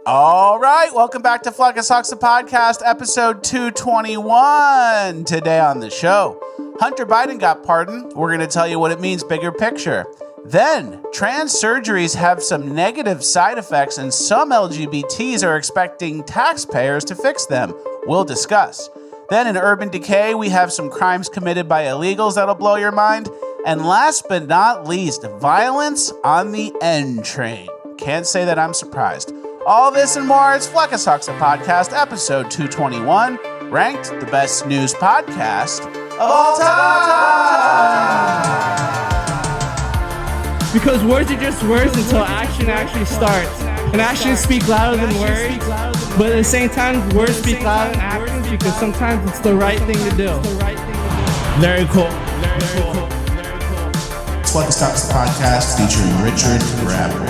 All right, welcome back to Fluckus Hawks, the podcast, episode 221. Today on the show, Hunter Biden got pardoned. We're going to tell you what it means bigger picture. Then, trans surgeries have some negative side effects, and some LGBTs are expecting taxpayers to fix them. We'll discuss. Then, in Urban Decay, we have some crimes committed by illegals that'll blow your mind. And last but not least, violence on the N train. Can't say that I'm surprised. All this and more, it's Fluckus Hawks, the podcast, episode 221, ranked the best news podcast of all time. Because words are just words until action actually starts. And actions speak louder than words. But at the same time, words speak louder than actions because sometimes it's the right thing to do. Very cool. It's Fluckus Hawks, the podcast, featuring Richard Grabber.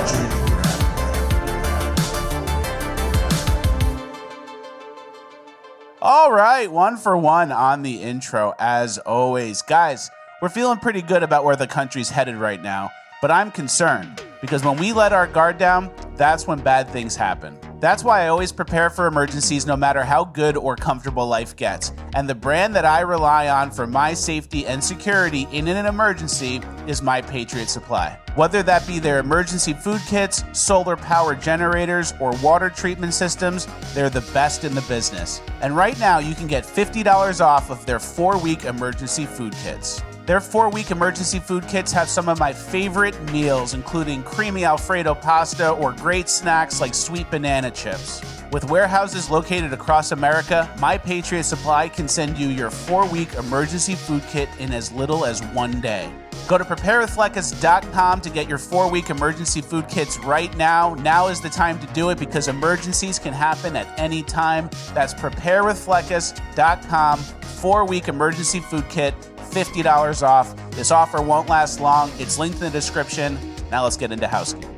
All right, 1 for 1 on the intro, as always. Guys, we're feeling pretty good about where the country's headed right now, but I'm concerned because when we let our guard down, that's when bad things happen. That's why I always prepare for emergencies no matter how good or comfortable life gets. And the brand that I rely on for my safety and security in an emergency is My Patriot Supply. Whether that be their emergency food kits, solar power generators, or water treatment systems, they're the best in the business. And right now you can get $50 off of their 4-week emergency food kits. Their 4-week emergency food kits have some of my favorite meals, including creamy Alfredo pasta or great snacks like sweet banana chips. With warehouses located across America, My Patriot Supply can send you your 4-week emergency food kit in as little as 1 day. Go to preparewithfleckus.com to get your 4-week emergency food kits right now. Now is the time to do it because emergencies can happen at any time. That's preparewithfleckus.com, 4-week emergency food kit, $50 off. This offer won't last long. It's linked in the description. Now let's get into housekeeping.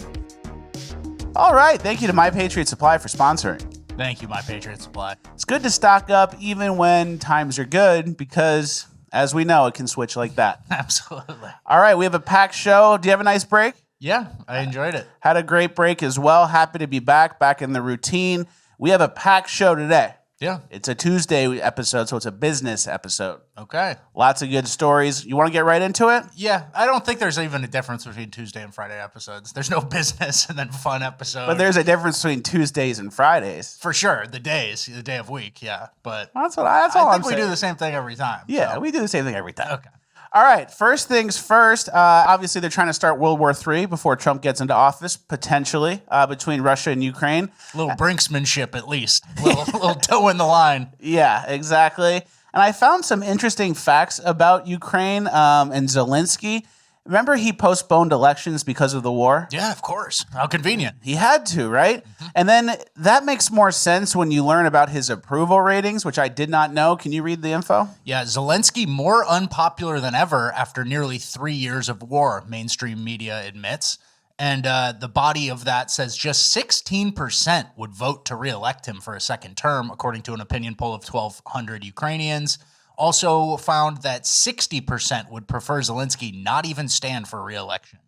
All right, thank you to My Patriot Supply for sponsoring. Thank you, My Patriot Supply. It's good to stock up even when times are good because, as we know, it can switch like that. Absolutely. All right, we have a packed show. Do you have a nice break? Yeah, I enjoyed it. Had a great break as well. Happy to be back in the routine. We have a packed show today. Yeah. It's a Tuesday episode, so it's a business episode. Okay. Lots of good stories. You want to get right into it? Yeah, I don't think there's even a difference between Tuesday and Friday episodes. There's no business and then fun episode. But there's a difference between Tuesdays and Fridays. For sure, the day of week, yeah. But That's all I I'm think we saying. do the same thing every time. Yeah, so. we do the same thing every time. Okay. All right, first things first. Obviously, they're trying to start World War III before Trump gets into office, potentially, between Russia and Ukraine. A little brinksmanship, at least. A little toe in the line. Yeah, exactly. And I found some interesting facts about Ukraine and Zelensky. Remember he postponed elections because of the war? Yeah, of course. How convenient. He had to, right? Mm-hmm. And then that makes more sense when you learn about his approval ratings, which I did not know. Can you read the info? Yeah, Zelensky more unpopular than ever after nearly 3 years of war, mainstream media admits. And the body of that says just 16% would vote to re-elect him for a second term, according to an opinion poll of 1,200 Ukrainians. Also found that 60% would prefer Zelensky not even stand for re-election.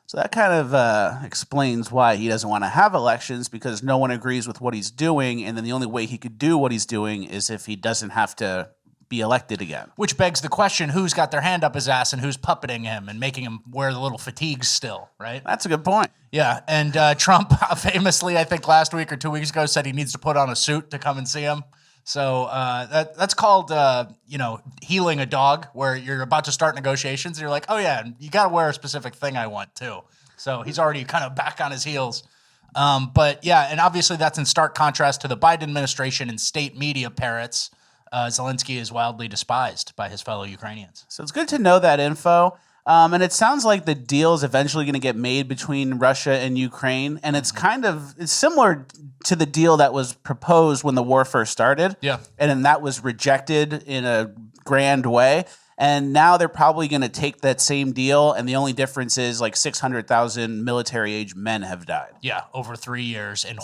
So that kind of explains why he doesn't want to have elections, because no one agrees with what he's doing, and then the only way he could do what he's doing is if he doesn't have to be elected again. Which begs the question, who's got their hand up his ass and who's puppeting him and making him wear the little fatigues still, right? That's a good point. Yeah, and Trump famously, I think last week or 2 weeks ago, said he needs to put on a suit to come and see him. So that's called, healing a dog, where you're about to start negotiations and you're like, oh yeah, you got to wear a specific thing I want too. So he's already kind of back on his heels. But yeah, and obviously that's in stark contrast to the Biden administration and state media parrots. Zelensky is wildly despised by his fellow Ukrainians. So it's good to know that info. And it sounds like the deal is eventually going to get made between Russia and Ukraine. And it's it's similar to the deal that was proposed when the war first started. Yeah. And then that was rejected in a grand way. And now they're probably going to take that same deal, and the only difference is like 600,000 military-age men have died. Yeah, over 3 years, and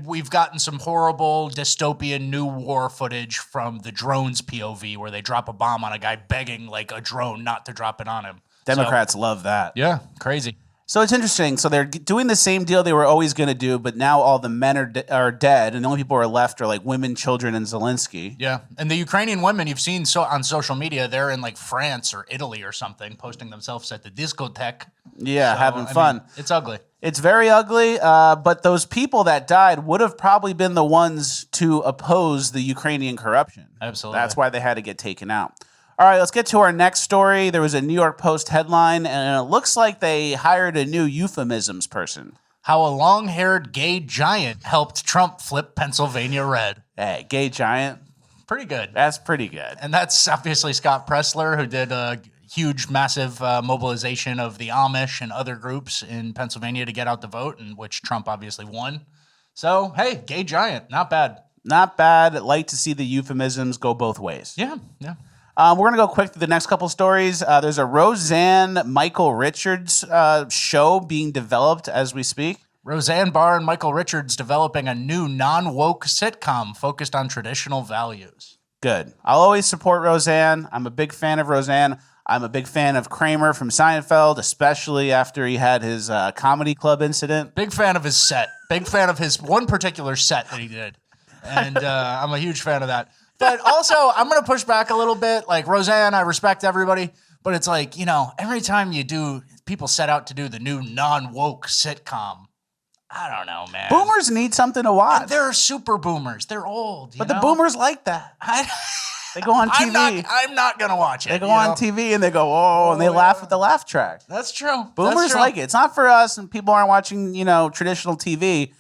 we've gotten some horrible dystopian new war footage from the drone's POV, where they drop a bomb on a guy begging like a drone not to drop it on him. Democrats love that. Yeah, crazy. So it's interesting. So they're doing the same deal they were always going to do, but now all the men are dead, and the only people who are left are like women, children, and Zelensky. Yeah, and the Ukrainian women you've seen on social media, they're in like France or Italy or something, posting themselves at the discotheque. Yeah, So, having fun. I mean, it's ugly. It's very ugly, but those people that died would have probably been the ones to oppose the Ukrainian corruption. Absolutely. That's why they had to get taken out. All right, let's get to our next story. There was a New York Post headline, and it looks like they hired a new euphemisms person. How a long-haired gay giant helped Trump flip Pennsylvania red. Hey, gay giant. Pretty good. That's pretty good. And that's obviously Scott Pressler, who did a huge, massive mobilization of the Amish and other groups in Pennsylvania to get out the vote, in which Trump obviously won. So, hey, gay giant, not bad. Not bad. I'd like to see the euphemisms go both ways. Yeah. We're going to go quick through the next couple stories. There's a Roseanne Michael Richards show being developed as we speak. Roseanne Barr and Michael Richards developing a new non-woke sitcom focused on traditional values. Good. I'll always support Roseanne. I'm a big fan of Roseanne. I'm a big fan of Kramer from Seinfeld, especially after he had his comedy club incident. Big fan of his set. Big fan of his one particular set that he did. And I'm a huge fan of that. But also, I'm going to push back a little bit. Like, Roseanne, I respect everybody. But it's like, every time people set out to do the new non-woke sitcom, I don't know, man. Boomers need something to watch. And they're super boomers. They're old. But the boomers like that. They go on TV. I'm not going to watch it. They go on TV and they go, oh, and they laugh with the laugh track. That's true. Boomers like it. It's not for us, and people aren't watching, traditional TV,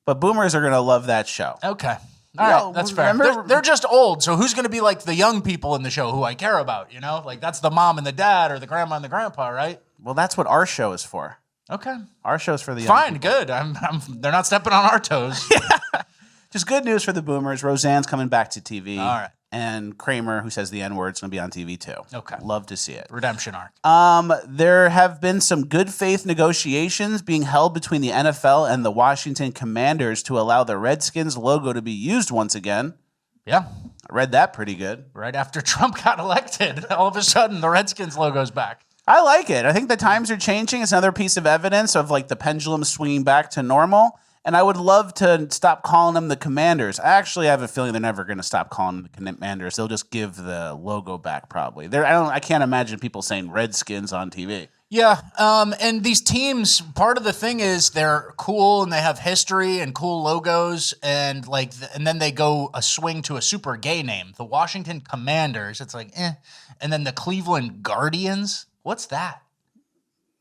but boomers are going to love that show. Okay. All right, that's fair. They're just old, so who's going to be like the young people in the show who I care about, Like, that's the mom and the dad or the grandma and the grandpa, right? Well, that's what our show is for. Okay. Our show's for the young Fine, people. good. They're not stepping on our toes. Just good news for the boomers. Roseanne's coming back to TV. All right. And Kramer, who says the N-word, is going to be on TV too. Okay. Love to see it. Redemption arc. There have been some good faith negotiations being held between the NFL and the Washington Commanders to allow the Redskins logo to be used once again. Yeah. I read that pretty good. Right after Trump got elected, all of a sudden the Redskins logo's back. I like it. I think the times are changing. It's another piece of evidence of like the pendulum swinging back to normal. And I would love to stop calling them the Commanders. I actually have a feeling they're never going to stop calling them the Commanders. They'll just give the logo back probably. I can't imagine people saying Redskins on TV. Yeah, and these teams, part of the thing is they're cool and they have history and cool logos, and and then they go a swing to a super gay name. The Washington Commanders, it's like, and then the Cleveland Guardians. What's that?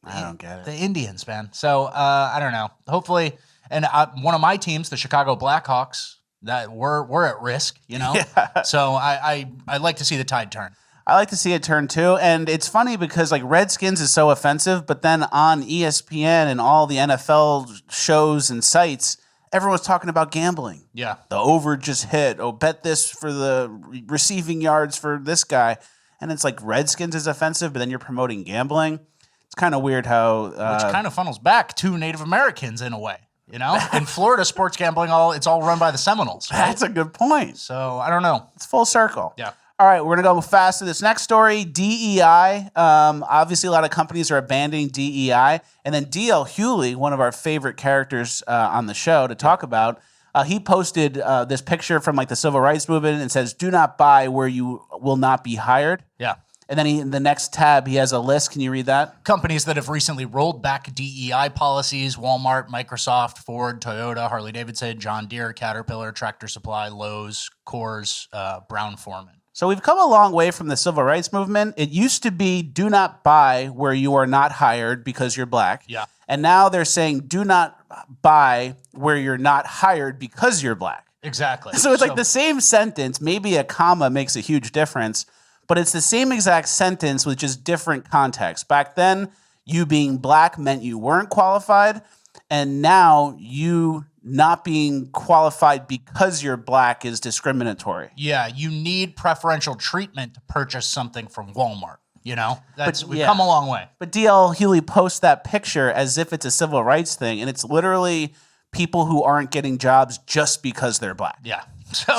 I don't get it. The Indians, man. So I don't know. Hopefully. And one of my teams, the Chicago Blackhawks, that we're at risk, Yeah. So I like to see the tide turn. I like to see it turn too. And it's funny because like Redskins is so offensive, but then on ESPN and all the NFL shows and sites, everyone's talking about gambling. Yeah. The over just hit. Oh, bet this for the receiving yards for this guy. And it's like Redskins is offensive, but then you're promoting gambling. It's kind of weird how... Which kind of funnels back to Native Americans in a way. In Florida, sports gambling, it's all run by the Seminoles. Right? That's a good point. So I don't know. It's full circle. Yeah. All right, we're going to go fast to this next story. DEI. Obviously, a lot of companies are abandoning DEI. And then D.L. Hewley, one of our favorite characters on the show to talk about, he posted this picture from like the civil rights movement and says, "Do not buy where you will not be hired." Yeah. And then in the next tab, he has a list. Can you read that? Companies that have recently rolled back DEI policies: Walmart, Microsoft, Ford, Toyota, Harley-Davidson, John Deere, Caterpillar, Tractor Supply, Lowe's, Coors, Brown-Forman. So we've come a long way from the civil rights movement. It used to be do not buy where you are not hired because you're black. Yeah. And now they're saying do not buy where you're not hired because you're black. Exactly. So it's like the same sentence. Maybe a comma makes a huge difference, but it's the same exact sentence with just different context. Back then, you being black meant you weren't qualified. And now you not being qualified because you're black is discriminatory. Yeah, you need preferential treatment to purchase something from Walmart. We've yeah. come a long way. But D.L. Hewley posts that picture as if it's a civil rights thing, and it's literally people who aren't getting jobs just because they're black. Yeah. So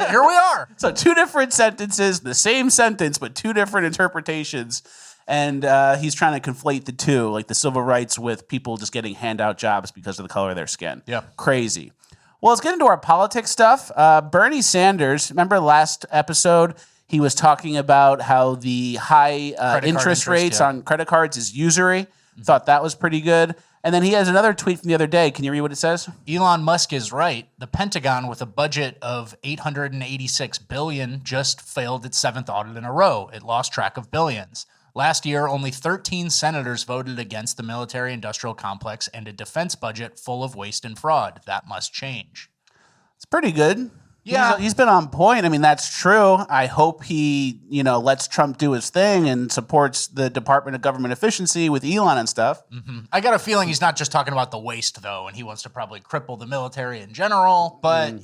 here we are. So two different sentences, the same sentence, but two different interpretations. And he's trying to conflate the two, like the civil rights with people just getting handout jobs because of the color of their skin. Yeah. Crazy. Well, let's get into our politics stuff. Bernie Sanders, remember last episode, he was talking about how the high interest rates on credit cards is usury. Thought that was pretty good. And then he has another tweet from the other day. Can you read what it says? Elon Musk is right. The Pentagon, with a budget of $886 billion, just failed its 7th audit in a row. It lost track of billions. Last year, only 13 senators voted against the military-industrial complex and a defense budget full of waste and fraud. That must change. It's pretty good. Yeah. He's been on point. I mean, that's true. I hope he, lets Trump do his thing and supports the Department of Government Efficiency with Elon and stuff. Mm-hmm. I got a feeling he's not just talking about the waste, though, and he wants to probably cripple the military in general. But,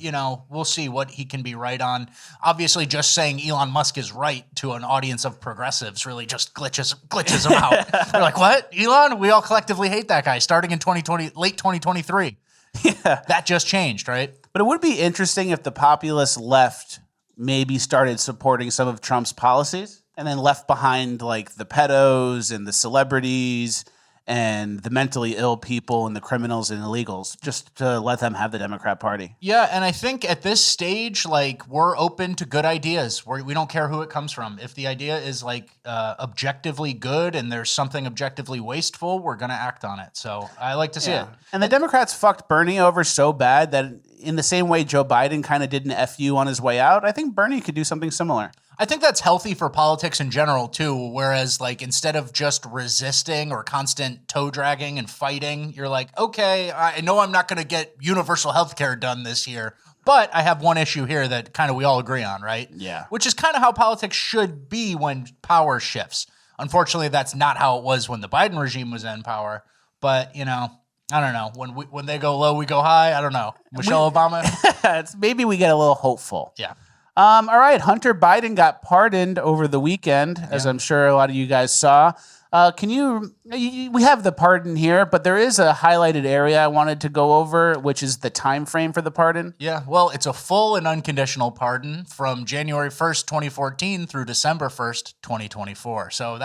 we'll see what he can be right on. Obviously, just saying Elon Musk is right to an audience of progressives really just glitches them out. They're like, what? Elon? We all collectively hate that guy starting in late 2023. Yeah. That just changed, right? But it would be interesting if the populist left maybe started supporting some of Trump's policies and then left behind like the pedos and the celebrities and the mentally ill people and the criminals and illegals, just to let them have the Democrat Party. Yeah, and I think at this stage, like, we're open to good ideas. We don't care who it comes from. If the idea is like objectively good and there's something objectively wasteful, we're going to act on it. So I like to see it. And the Democrats fucked Bernie over so bad that in the same way Joe Biden kind of did an FU on his way out, I think Bernie could do something similar. I think that's healthy for politics in general, too, whereas, like, instead of just resisting or constant toe dragging and fighting, you're like, okay, I know I'm not going to get universal health care done this year, but I have one issue here that kind of we all agree on, right? Yeah. Which is kind of how politics should be when power shifts. Unfortunately, that's not how it was when the Biden regime was in power, but, I don't know. When they go low, we go high. I don't know. Michelle Obama? Maybe we get a little hopeful. Yeah. All right, Hunter Biden got pardoned over the weekend, as I'm sure a lot of you guys saw. We have the pardon here, but there is a highlighted area I wanted to go over, which is the time frame for the pardon. Yeah, well, it's a full and unconditional pardon from January 1st, 2014 through December 1st, 2024. So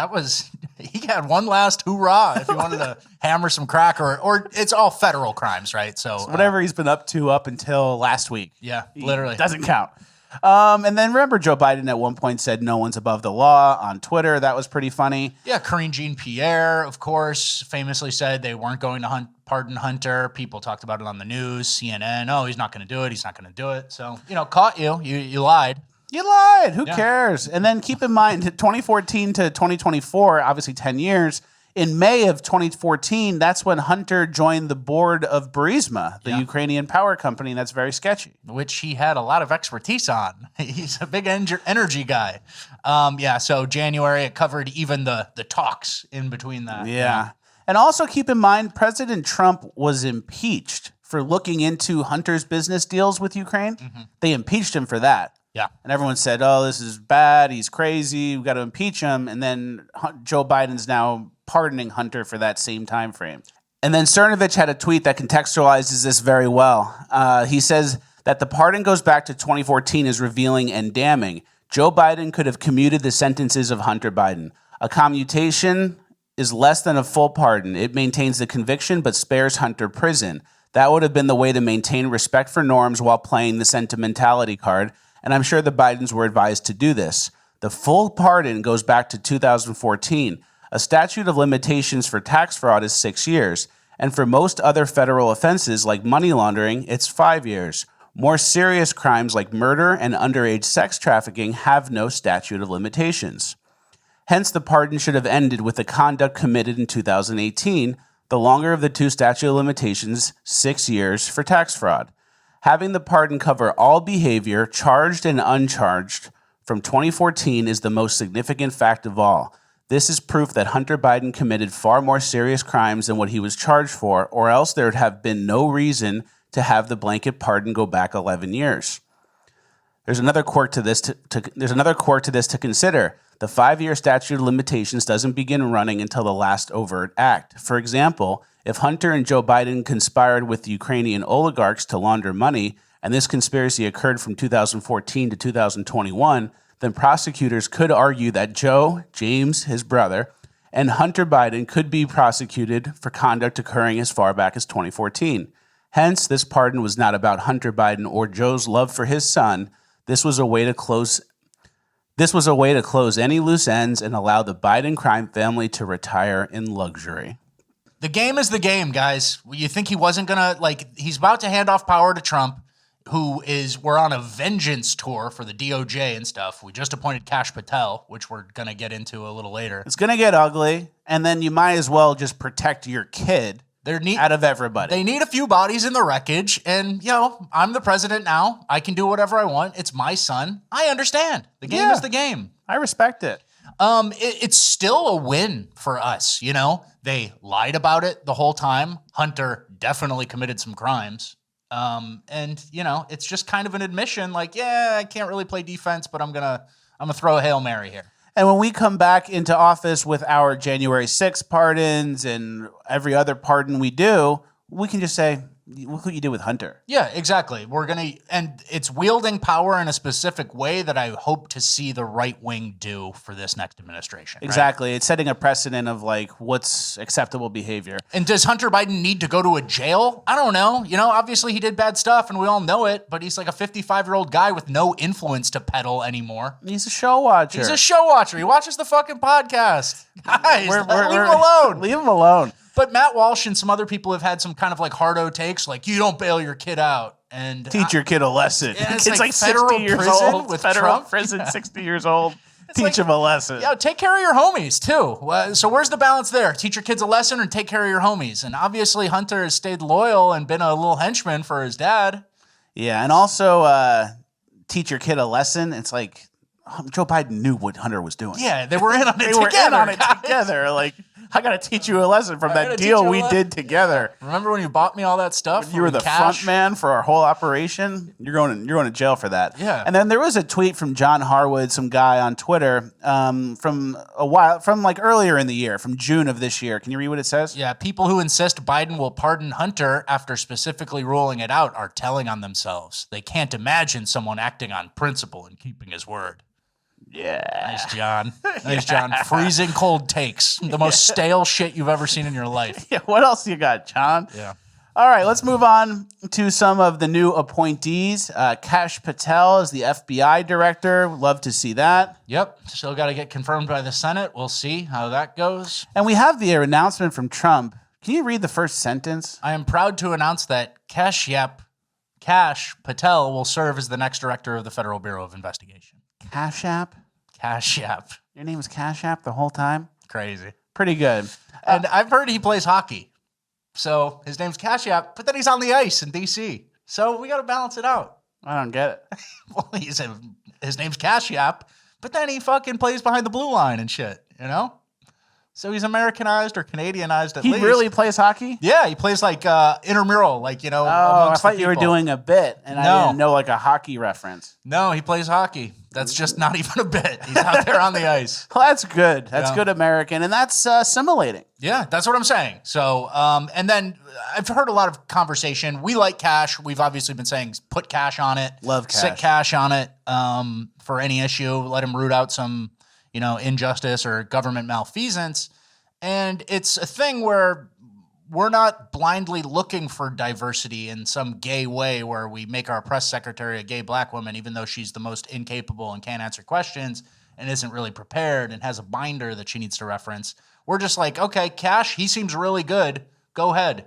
he had one last hoorah if he wanted to hammer some crack or it's all federal crimes, right? So whatever he's been up to up until last week. Yeah, literally. Doesn't count. And then remember Joe Biden at one point said no one's above the law on Twitter. That was pretty funny. Yeah, Karine Jean-Pierre, of course, famously said they weren't going to pardon Hunter. People talked about it on the news, CNN. Oh, he's not going to do it. He's not going to do it. So, caught you. You lied. You lied. Who cares? And then keep in mind, 2014 to 2024, obviously 10 years. In May of 2014, that's when Hunter joined the board of Burisma, the Ukrainian power company, and that's very sketchy. Which he had a lot of expertise on. He's a big energy guy. So January, it covered even the talks in between that. Yeah. And also keep in mind, President Trump was impeached for looking into Hunter's business deals with Ukraine. Mm-hmm. They impeached him for that. Yeah. And everyone said, oh, this is bad. He's crazy. We've got to impeach him. And then Joe Biden's now pardoning Hunter for that same time frame. And then Cernovich had a tweet that contextualizes this very well. He says that the pardon goes back to 2014 is revealing and damning. Joe Biden could have commuted the sentences of Hunter Biden. A commutation is less than a full pardon. It maintains the conviction but spares Hunter prison. That would have been the way to maintain respect for norms while playing the sentimentality card. And I'm sure the Bidens were advised to do this. The full pardon goes back to 2014. A statute of limitations for tax fraud is 6 years. And for most other federal offenses like money laundering, it's 5 years. More serious crimes like murder and underage sex trafficking have no statute of limitations. Hence, the pardon should have ended with the conduct committed in 2018, the longer of the two statute of limitations, 6 years for tax fraud. Having the pardon cover all behavior, charged and uncharged, from 2014 is the most significant fact of all. This is proof that Hunter Biden committed far more serious crimes than what he was charged for, or else there would have been no reason to have the blanket pardon go back 11 years. There's another quirk to this to consider. The 5-year statute of limitations doesn't begin running until the last overt act. For example, if Hunter and Joe Biden conspired with Ukrainian oligarchs to launder money, and this conspiracy occurred from 2014 to 2021, then prosecutors could argue that Joe, James, his brother, and Hunter Biden could be prosecuted for conduct occurring as far back as 2014. Hence, this pardon was not about Hunter Biden or Joe's love for his son. This was a way to close any loose ends and allow the Biden crime family to retire in luxury. The game is the game, guys. You think he wasn't gonna, he's about to hand off power to Trump, we're on a vengeance tour for the DOJ and stuff. We just appointed Kash Patel, which we're gonna get into a little later. It's gonna get ugly, and then you might as well just protect your kid out of everybody. They need a few bodies in the wreckage, and, I'm the president now. I can do whatever I want. It's my son. I understand. The game is the game. I respect it. It's still a win for us, They lied about it the whole time. Hunter definitely committed some crimes. It's just kind of an admission I can't really play defense, but I'm gonna throw a Hail Mary here. And when we come back into office with our January 6th pardons and every other pardon we do, we can just say, look what you did with Hunter. Yeah, exactly. And it's wielding power in a specific way that I hope to see the right wing do for this next administration. Exactly. Right? It's setting a precedent of what's acceptable behavior. And does Hunter Biden need to go to a jail? I don't know. Obviously he did bad stuff and we all know it, but he's like a 55-year-old guy with no influence to peddle anymore. He's a show watcher. He's a show watcher. He watches the fucking podcast. Guys, leave him alone. Leave him alone. But Matt Walsh and some other people have had some kind of hardo takes, you don't bail your kid out and teach your kid a lesson. Yeah, it's it's like 60 years old with federal Trump. prison, 60 years old. Teach him a lesson. Yeah, take care of your homies too. So where's the balance there? Teach your kids a lesson or take care of your homies. And obviously Hunter has stayed loyal and been a little henchman for his dad. Yeah, and also teach your kid a lesson. It's Joe Biden knew what Hunter was doing. Yeah, they were in on it together. They were in on it together. I got to teach you a lesson from that deal we did together. Remember when you bought me all that stuff? You were the front man for our whole operation. You're going to jail for that. Yeah. And then there was a tweet from John Harwood, some guy on Twitter, from earlier in the year, from June of this year. Can you read what it says? Yeah, people who insist Biden will pardon Hunter after specifically ruling it out are telling on themselves. They can't imagine someone acting on principle and keeping his word. Yeah. Nice, John. Nice, John. Freezing cold takes. The most stale shit you've ever seen in your life. Yeah, what else you got, John? Yeah. All right, let's move on to some of the new appointees. Kash Patel is the FBI director. Love to see that. Yep. Still got to get confirmed by the Senate. We'll see how that goes. And we have the announcement from Trump. Can you read the first sentence? I am proud to announce that Kash Patel will serve as the next director of the Federal Bureau of Investigation. Cash App? Cash App. Your name was Cash App the whole time? Crazy. Pretty good. And I've heard he plays hockey. So his name's Cash App, but then he's on the ice in D.C. So we got to balance it out. I don't get it. Well, his name's Cash App, but then he fucking plays behind the blue line and shit, So he's Americanized or Canadianized at least. He really plays hockey? Yeah, he plays intramural, Oh, I thought you were doing a bit, and I didn't know a hockey reference. No, he plays hockey. That's just not even a bit. He's out there on the ice. Well, that's good. That's good American, and that's assimilating. Yeah, that's what I'm saying. So, and then I've heard a lot of conversation. We like Cash. We've obviously been saying put Cash on it. Love Cash. Sit Cash on it for any issue. Let him root out some, injustice or government malfeasance. And it's a thing where we're not blindly looking for diversity in some gay way where we make our press secretary a gay black woman, even though she's the most incapable and can't answer questions and isn't really prepared and has a binder that she needs to reference. We're just okay, Cash, he seems really good. Go ahead.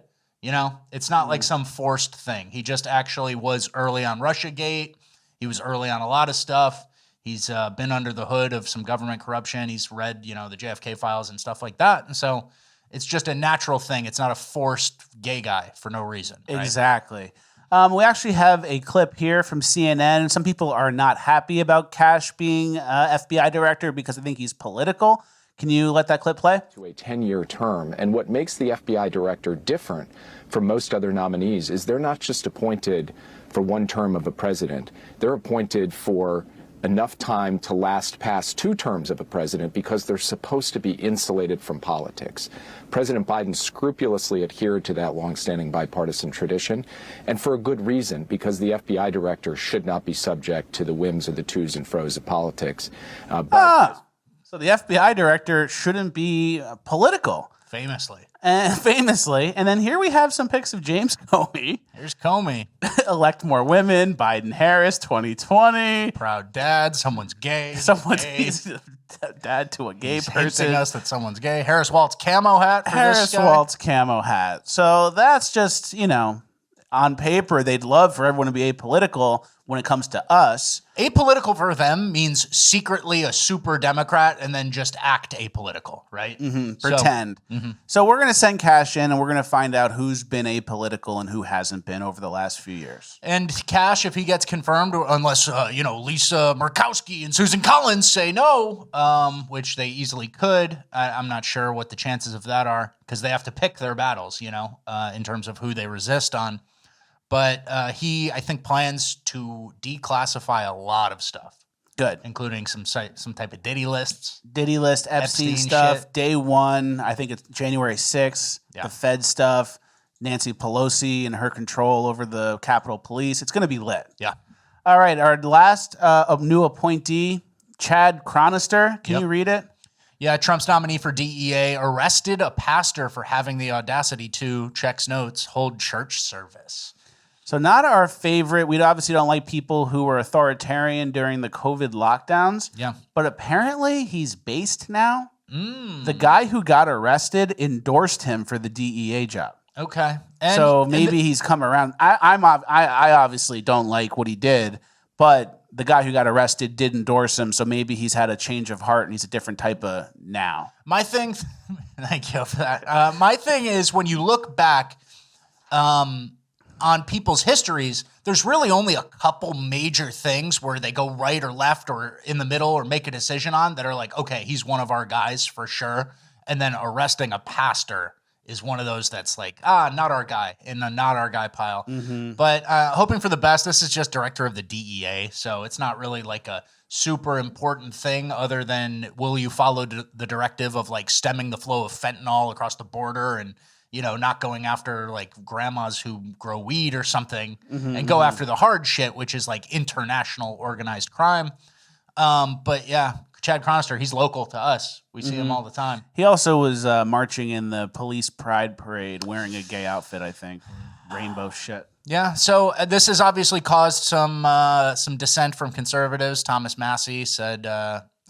It's not like some forced thing. He just actually was early on Russiagate. He was early on a lot of stuff. He's been under the hood of some government corruption. He's read, the JFK files and stuff like that. And so it's just a natural thing. It's not a forced gay guy for no reason. Right? Exactly. We actually have a clip here from CNN. Some people are not happy about Kash being FBI director because I think he's political. Can you let that clip play? To a 10-year term. And what makes the FBI director different from most other nominees is they're not just appointed for one term of a president. They're appointed for enough time to last past two terms of a president because they're supposed to be insulated from politics. President Biden scrupulously adhered to that longstanding bipartisan tradition, and for a good reason, because the FBI director should not be subject to the whims of the twos and fro's of politics. So So the FBI director shouldn't be political. Famously. And then here we have some pics of James Comey. Here's Comey. Elect more women. Biden-Harris 2020. Proud dad. Someone's gay. Someone's gay. dad to a gay He's person. hinting us that someone's gay. Harris Waltz camo hat for Harris this guy. Waltz camo hat. So that's just, on paper, they'd love for everyone to be apolitical when it comes to us. Apolitical for them means secretly a super Democrat and then just act apolitical, right? Pretend. So we're going to send Kash in and we're going to find out who's been apolitical and who hasn't been over the last few years. And Kash, if he gets confirmed, unless, Lisa Murkowski and Susan Collins say no, which they easily could, I'm not sure what the chances of that are because they have to pick their battles, in terms of who they resist on. But he, I think, plans to declassify a lot of stuff. Good. Including some type of Diddy lists. Diddy list, Epstein Epstein stuff, shit. day one, I think it's January 6th, Yeah. the Fed stuff, Nancy Pelosi and her control over the Capitol Police. It's going to be lit. Yeah. All right, our last new appointee, Chad Chronister. Can Yep. you read it? Yeah, Trump's nominee for DEA arrested a pastor for having the audacity to, checks notes, hold church service. So not our favorite. We obviously don't like people who were authoritarian during the COVID lockdowns. Yeah. But apparently he's based now. The guy who got arrested endorsed him for the DEA job. Okay. So maybe he's come around. I obviously don't like what he did, but the guy who got arrested did endorse him. So maybe he's had a change of heart and he's a different type of now. My thing, thank you for that. My thing is when you look back on people's histories, there's really only a couple major things where they go right or left or in the middle or make a decision on that are like, okay, he's one of our guys for sure. And then arresting a pastor is one of those that's like, not our guy, in the not our guy pile. But hoping for the best. This is just director of the DEA, so it's not really like a super important thing other than will you follow the directive of like stemming the flow of fentanyl across the border and not going after like grandmas who grow weed or something and go after the hard shit, which is like international organized crime. But yeah, Chad Chronister, he's local to us. We see him all the time. He also was marching in the police pride parade wearing a gay outfit, I think. Rainbow shit. Yeah, so this has obviously caused some dissent from conservatives. Thomas Massey said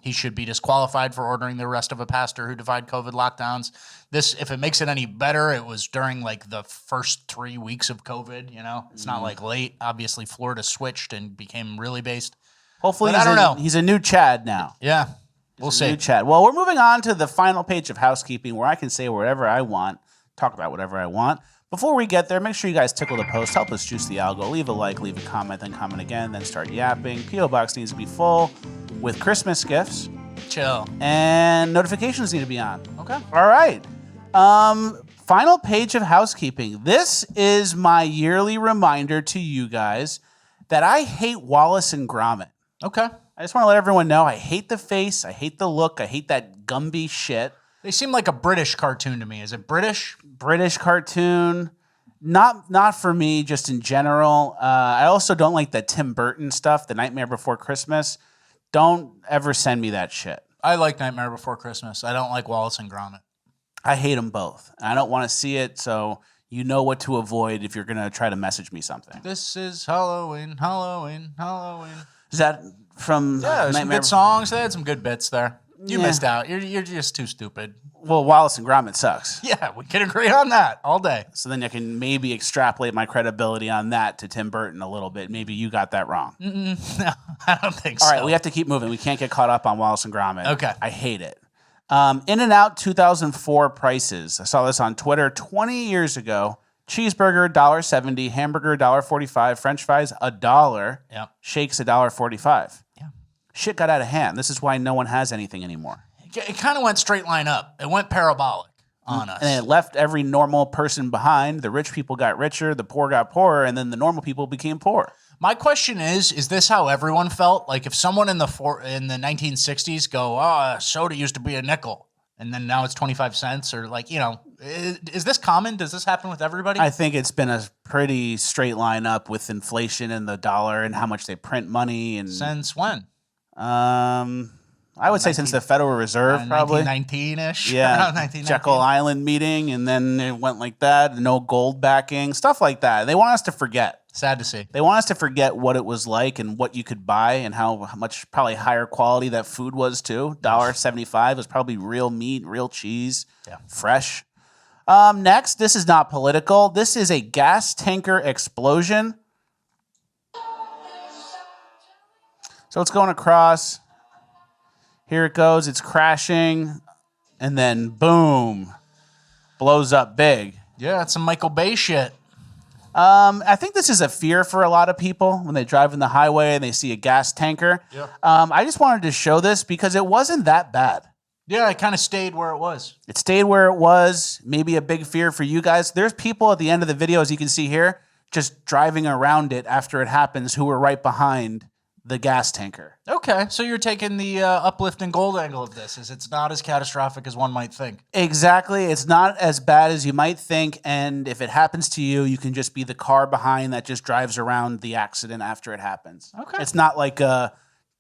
he should be disqualified for ordering the arrest of a pastor who defied COVID lockdowns. This, if it makes it any better, it was during like the first 3 weeks of COVID, It's not like late. Obviously, Florida switched and became really based. Hopefully, But I don't know. He's a new Chad now. Yeah, we'll see. New Chad. Well, we're moving on to the final page of housekeeping where I can say whatever I want, talk about whatever I want. Before we get there, make sure you guys tickle the post, help us juice the algo, leave a like, leave a comment, then comment again, then start yapping. P.O. Box needs to be full with Christmas gifts. Chill. And notifications need to be on. Okay. All right. Final page of housekeeping. This is my yearly reminder to you guys that I hate Wallace and Gromit. Okay. I just want to let everyone know I hate the face, I hate the look, I hate that Gumby shit. They seem like a British cartoon to me. Is it British? British cartoon. Not for me, just in general. I also don't like the Tim Burton stuff, the Nightmare Before Christmas. Don't ever send me that shit. I like Nightmare Before Christmas. I don't like Wallace and Gromit. I hate them both. I don't want to see it, so you know what to avoid if you're going to try to message me something. This is Halloween, Halloween, Halloween. Is that from Yeah, there's some Nightmare? good songs. They had some good bits there. You Yeah. missed out. You're just too stupid. Well, Wallace and Gromit sucks. Yeah, we can agree on that all day. So then I can maybe extrapolate my credibility on that to Tim Burton a little bit. Maybe you got that wrong. No, I don't think so. All right, we have to keep moving. We can't get caught up on Wallace and Gromit. Okay. I hate it. In-N-Out 2004 prices. I saw this on Twitter 20 years ago. Cheeseburger, $1.70. Hamburger, $1.45. French fries, $1. Yep. Shakes, $1.45. Yeah. Shit got out of hand. This is why no one has anything anymore. It kind of went straight line up. It went parabolic on us. And it left every normal person behind. The rich people got richer, the poor got poorer, and then the normal people became poor. My question is this how everyone felt? Like if someone in the 1960s go, soda used to be a nickel, and then now it's 25 cents, or like, is this common? Does this happen with everybody? I think it's been a pretty straight line up with inflation and the dollar and how much they print money. And Since when? I would say since the Federal Reserve, probably. 1919-ish. Yeah, Around 1919. Jekyll Island meeting, and then it went like that. No gold backing, stuff like that. They want us to forget. Sad to see. They want us to forget what it was like and what you could buy and how much probably higher quality that food was too. $1.75 was probably real meat, real cheese, fresh. Next, this is not political. This is a gas tanker explosion. So it's going across. Here it goes. It's crashing. And then boom, blows up big. Yeah, it's some Michael Bay shit. I think this is a fear for a lot of people when they drive in the highway and they see a gas tanker. Yeah. I just wanted to show this because it wasn't that bad. Yeah, it kind of stayed where it was. It stayed where it was. Maybe a big fear for you guys. There's people at the end of the video, as you can see here, just driving around it after it happens who were right behind the gas tanker. Okay, so you're taking the uplifting gold angle of this, is it's not as catastrophic as one might think. Exactly. It's not as bad as you might think, and if it happens to you, you can just be the car behind that just drives around the accident after it happens. Okay. It's not like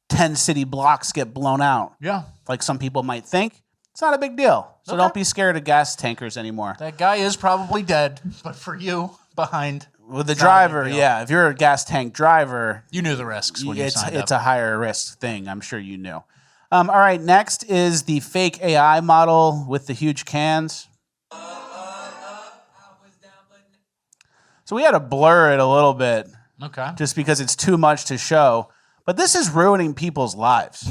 10 city blocks get blown out. Yeah. Like some people might think. It's not a big deal. So Okay. don't be scared of gas tankers anymore. That guy is probably dead, but for you, behind, With the it's not a big driver, deal. yeah, if you're a gas tank driver, You knew the risks when you signed it's up. a higher risk thing. I'm sure you knew. All right, next is the fake AI model with the huge cans. So we had to blur it a little bit Okay. just because it's too much to show. But this is ruining people's lives.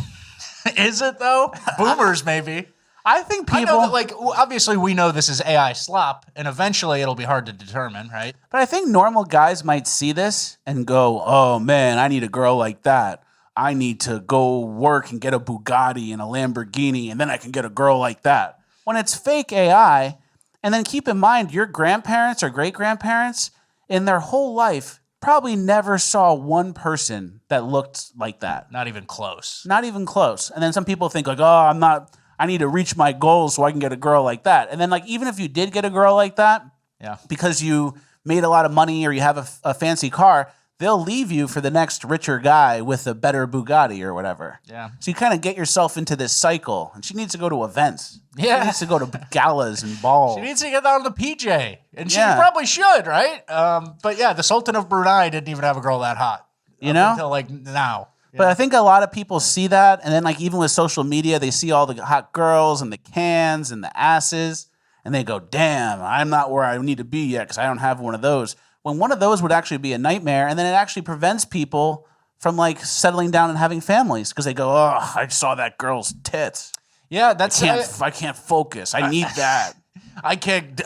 Is it, though? Boomers, maybe. I think I people, know that, like, obviously we know this is AI slop, and eventually it'll be hard to determine, right? but I think normal guys might see this and go, oh man, I need a girl like that. I need to go work and get a Bugatti and a Lamborghini, and then I can get a girl like that. When it's fake AI, and then keep in mind, your grandparents or great-grandparents, in their whole life, probably never saw one person that looked like that. Not even close. Not even close. And then some people think like, oh, I need to reach my goals so I can get a girl like that. And then like, even if you did get a girl like that, Yeah. because you made a lot of money or you have a fancy car, they'll leave you for the next richer guy with a better Bugatti or whatever. Yeah. So you kind of get yourself into this cycle. And she needs to go to events. Yeah. She needs to go to galas and balls. She needs to get on the PJ, and she Yeah. probably should, right? But yeah, the Sultan of Brunei didn't even have a girl that hot. You up know? Until like now. But I think a lot of people see that, and then like even with social media, they see all the hot girls and the cans and the asses, and they go, "Damn, I'm not where I need to be yet because I don't have one of those." When one of those would actually be a nightmare, and then it actually prevents people from like settling down and having families because they go, "Oh, I saw that girl's tits. Yeah, that's I can't focus. I need that." I can't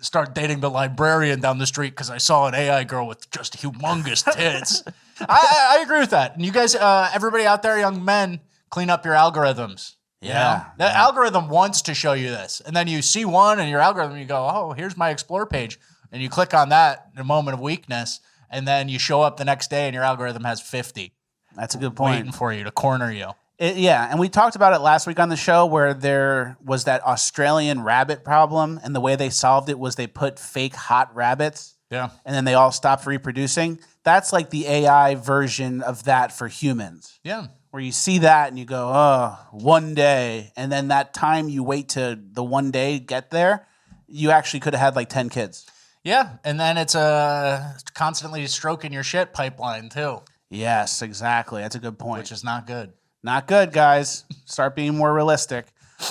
start dating the librarian down the street because I saw an AI girl with just humongous tits. I agree with that. And you guys, everybody out there, young men, clean up your algorithms. You Yeah, know? The algorithm wants to show you this. And then you see one in your algorithm, you go, oh, here's my explore page. And you click on that in a moment of weakness. And then you show up the next day and your algorithm has 50 That's a good point. waiting for you to corner you. Yeah, and we talked about it last week on the show where there was that Australian rabbit problem, and the way they solved it was they put fake hot rabbits, Yeah. and then they all stopped reproducing. That's like the AI version of that for humans, Yeah. where you see that and you go, oh, one day, and then that time you wait to the one day get there, you actually could have had like 10 kids. Yeah. And then it's constantly stroking your shit pipeline too, Yes, exactly. That's a good point. which is not good. Not good, guys. Start being more realistic.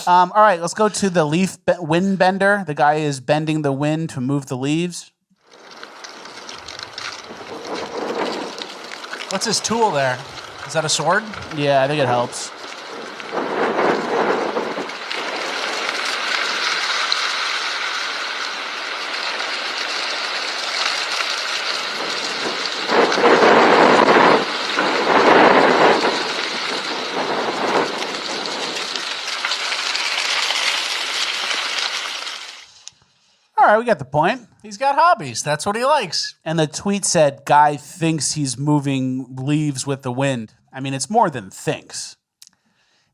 All right, let's go to the wind bender. The guy is bending the wind to move the leaves. What's his tool there? Is that a sword? Yeah, I think it helps. All right, we got the point. He's got hobbies. That's what he likes. And the tweet said, guy thinks he's moving leaves with the wind. I mean, it's more than thinks.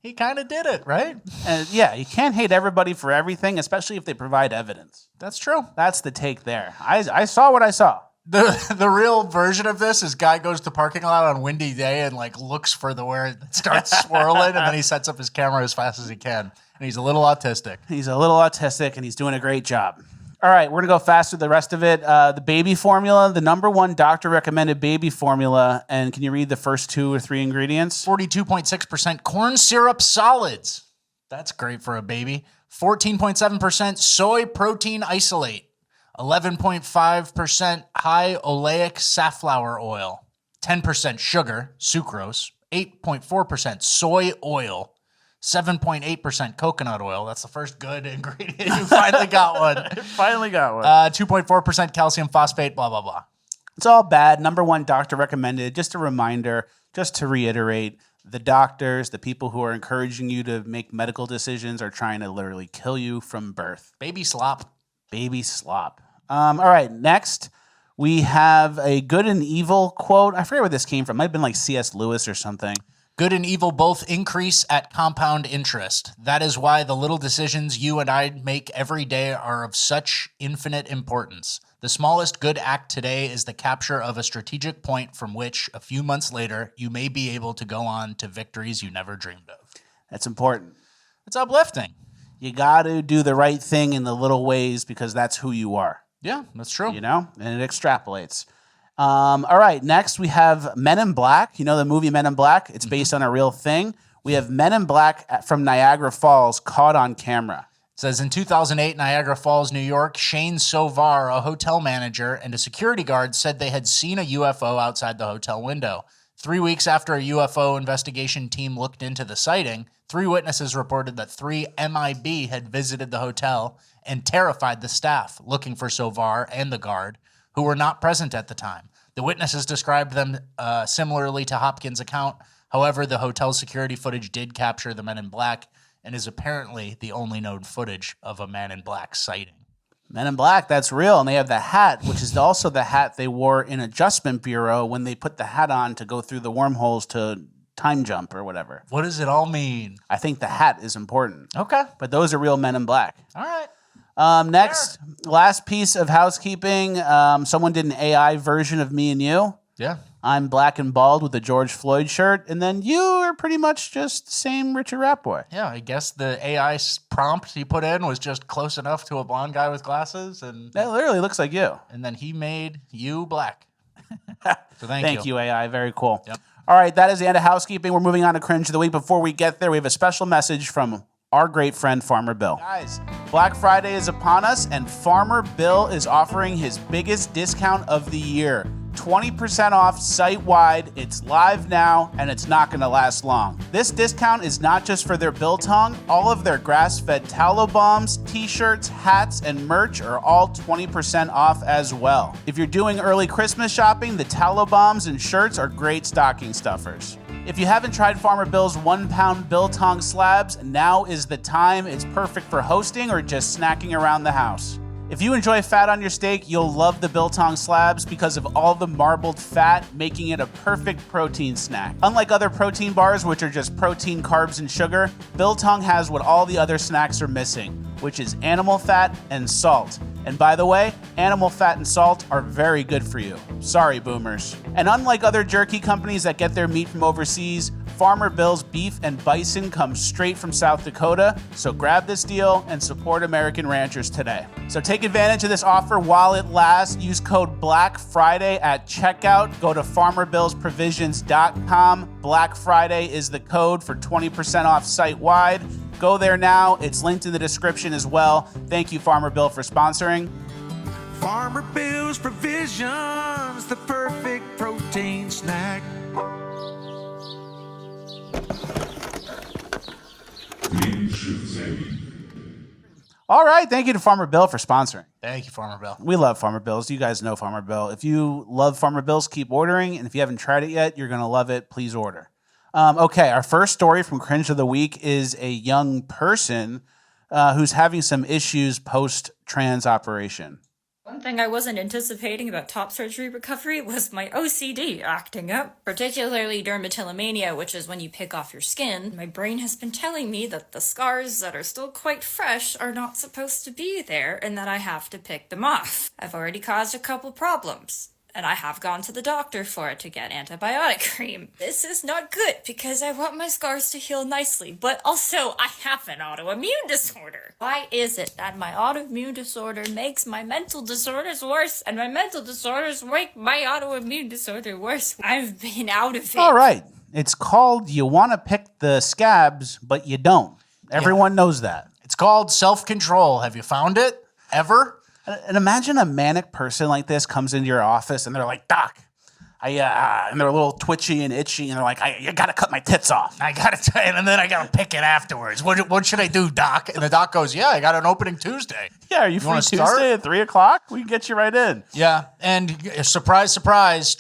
He kind of did it, right? And yeah, you can't hate everybody for everything, especially if they provide evidence. That's true. That's the take there. I saw what I saw. The real version of this is guy goes to parking lot on windy day and like looks for where it starts swirling, and then he sets up his camera as fast as he can. And he's a little autistic. And he's doing a great job. All right, we're going to go faster the rest of it. The baby formula, the number one doctor-recommended baby formula. And can you read the first 2 or 3 ingredients? 42.6% corn syrup solids. That's great for a baby. 14.7% soy protein isolate. 11.5% high oleic safflower oil. 10% sugar, sucrose. 8.4% soy oil. 7.8% coconut oil. That's the first good ingredient. You finally got one. 2.4% calcium phosphate, blah, blah, blah. It's all bad. Number one doctor recommended. Just a reminder, just to reiterate, the doctors, the people who are encouraging you to make medical decisions are trying to literally kill you from birth. Baby slop. Baby slop. All right, next we have a good and evil quote. I forget where this came from. It might have been like C.S. Lewis or something. Good and evil both increase at compound interest. That is why the little decisions you and I make every day are of such infinite importance. The smallest good act today is the capture of a strategic point from which, a few months later, you may be able to go on to victories you never dreamed of. That's important. It's uplifting. You got to do the right thing in the little ways because that's who you are. Yeah, that's true. You know, and it extrapolates. All right, next we have Men in Black. You know the movie Men in Black? It's based on a real thing. We have Men in Black from Niagara Falls caught on camera. It says in 2008, Niagara Falls, New York, Shane Sovar, a hotel manager, and a security guard said they had seen a UFO outside the hotel window. 3 weeks after a UFO investigation team looked into the sighting, 3 witnesses reported that 3 MIB had visited the hotel and terrified the staff, looking for Sovar and the guard, who were not present at the time. The witnesses described them similarly to Hopkins' account. However, the hotel security footage did capture the Men in Black and is apparently the only known footage of a Man in Black sighting. Men in Black, that's real. And they have the hat, which is also the hat they wore in Adjustment Bureau when they put the hat on to go through the wormholes to time jump or whatever. What does it all mean? I think the hat is important. Okay. But those are real Men in Black. All right. Next, last piece of housekeeping. Someone did an AI version of me and you. Yeah. I'm black and bald with a George Floyd shirt, and then you are pretty much just the same Richard Rap Boy. Yeah, I guess the AI prompt he put in was just close enough to a blonde guy with glasses, and That literally looks like you. and then he made you black. So Thank you, AI. Very cool. Yep. All right, that is the end of housekeeping. We're moving on to Cringe of the Week. Before we get there, we have a special message from our great friend, Farmer Bill. Guys, Black Friday is upon us, and Farmer Bill is offering his biggest discount of the year. 20% off site-wide. It's live now, and it's not going to last long. This discount is not just for their biltong. All of their grass-fed tallow bombs, t-shirts, hats, and merch are all 20% off as well. If you're doing early Christmas shopping, the tallow bombs and shirts are great stocking stuffers. If you haven't tried Farmer Bill's 1-pound biltong slabs, now is the time. It's perfect for hosting or just snacking around the house. If you enjoy fat on your steak, you'll love the biltong slabs because of all the marbled fat, making it a perfect protein snack. Unlike other protein bars, which are just protein, carbs, and sugar, biltong has what all the other snacks are missing, which is animal fat and salt. And by the way, animal fat and salt are very good for you. Sorry, boomers. And unlike other jerky companies that get their meat from overseas, Farmer Bill's beef and bison come straight from South Dakota, so grab this deal and support American ranchers today. So take advantage of this offer while it lasts. Use code Black Friday at checkout. Go to farmerbillsprovisions.com. Black Friday is the code for 20% off site-wide. Go there now. It's linked in the description as well. Thank you, Farmer Bill, for sponsoring. Farmer Bill's Provisions, the perfect protein snack. All right. Thank you to Farmer Bill for sponsoring. Thank you, Farmer Bill. We love Farmer Bills. You guys know Farmer Bill. If you love Farmer Bills, keep ordering. And if you haven't tried it yet, you're going to love it. Please order. Okay, our first story from Cringe of the Week is a young person who's having some issues post-trans operation. One thing I wasn't anticipating about top surgery recovery was my OCD acting up, particularly dermatillomania, which is when you pick off your skin. My brain has been telling me that the scars that are still quite fresh are not supposed to be there and that I have to pick them off. I've already caused a couple problems. and I have gone to the doctor for it to get antibiotic cream. This is not good because I want my scars to heal nicely, but also I have an autoimmune disorder. Why is it that my autoimmune disorder makes my mental disorders worse, and my mental disorders make my autoimmune disorder worse? I've been out of it. All right. It's called you want to pick the scabs, but you don't. Everyone knows that. It's called self-control. Have you found it ever? And imagine a manic person like this comes into your office and they're like, Doc, and they're a little twitchy and itchy, and they're like, you got to cut my tits off. I got to, and then I got to pick it afterwards. What should I do, Doc? And the doc goes, yeah, I got an opening Tuesday. Yeah, are you free wanna Tuesday start? at 3 o'clock? We can get you right in. Yeah, and surprise, surprise,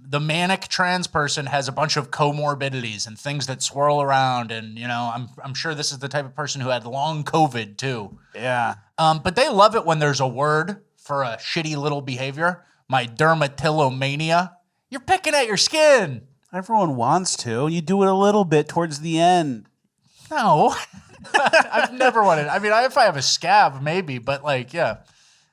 the manic trans person has a bunch of comorbidities and things that swirl around, and I'm sure this is the type of person who had long COVID too. Yeah. But they love it when there's a word for a shitty little behavior. My dermatillomania. You're picking at your skin. Everyone wants to. You do it a little bit towards the end. No, I've never wanted. I mean, if I have a scab, maybe, but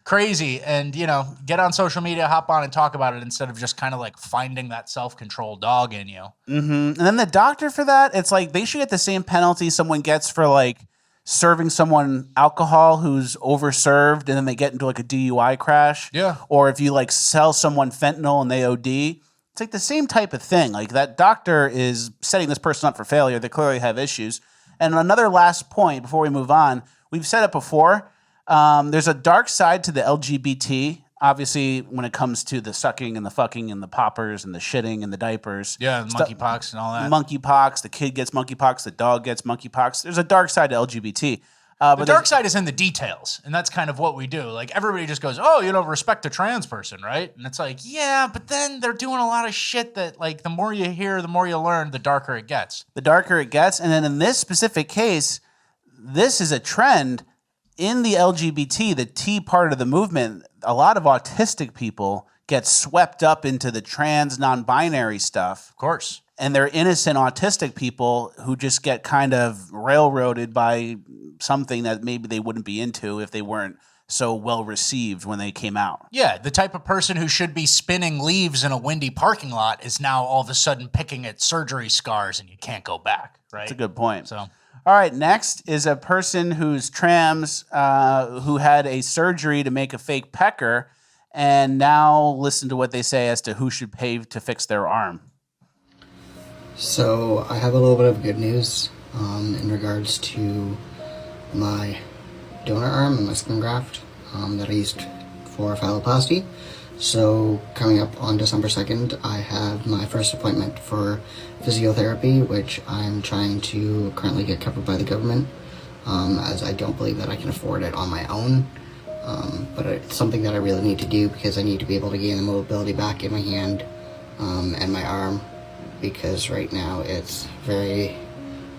crazy. And get on social media, hop on and talk about it instead of just kind of like finding that self-control dog in you. Mm-hmm. And then the doctor for that, it's like they should get the same penalty someone gets for like serving someone alcohol who's overserved and then they get into like a DUI crash. Yeah. Or if you like sell someone fentanyl and they OD. It's like the same type of thing. Like that doctor is setting this person up for failure. They clearly have issues. And another last point before we move on, we've said it before. There's a dark side to the LGBT. Obviously, when it comes to the sucking and the fucking and the poppers and the shitting and the diapers. Yeah, monkeypox and all that. Monkeypox. The kid gets monkeypox. The dog gets monkeypox. There's a dark side to LGBT. The dark side is in the details, and that's kind of what we do. Like, everybody just goes, oh, respect a trans person, right? And it's like, yeah, but then they're doing a lot of shit that, like, the more you hear, the more you learn, the darker it gets. The darker it gets. And then in this specific case, this is a trend in the LGBT, the T part of the movement. A lot of autistic people get swept up into the trans non-binary stuff. Of course. And they're innocent autistic people who just get kind of railroaded by something that maybe they wouldn't be into if they weren't so well received when they came out. Yeah, the type of person who should be spinning leaves in a windy parking lot is now all of a sudden picking at surgery scars and you can't go back, right? That's a good point. So, all right, next is a person who's trans who had a surgery to make a fake pecker, and now listen to what they say as to who should pay to fix their arm. So I have a little bit of good news in regards to my donor arm and my skin graft that I used for phalloplasty. So coming up on December 2nd, I have my first appointment for physiotherapy, which I'm trying to currently get covered by the government, as I don't believe that I can afford it on my own. But it's something that I really need to do because I need to be able to gain the mobility back in my hand and my arm, because right now it's very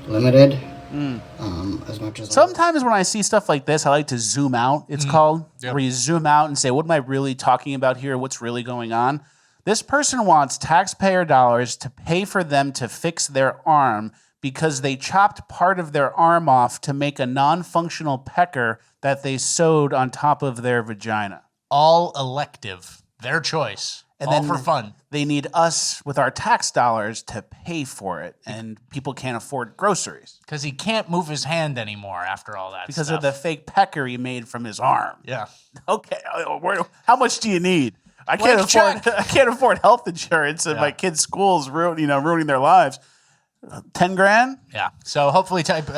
limited. As much as Sometimes when I see stuff like this, I like to zoom out, it's called, where you zoom out and say, what am I really talking about here? What's really going on? This person wants taxpayer dollars to pay for them to fix their arm because they chopped part of their arm off to make a non-functional pecker that they sewed on top of their vagina. all elective, their choice, And all then for fun. They need us with our tax dollars to pay for it, and people can't afford groceries Because he can't move his hand anymore after all that because stuff. of the fake pecker he made from his arm. Yeah. Okay, how much do you need? I can't Blank afford. check. I can't afford health insurance, and my kids' schools ruining their lives. $10,000. Yeah. So hopefully type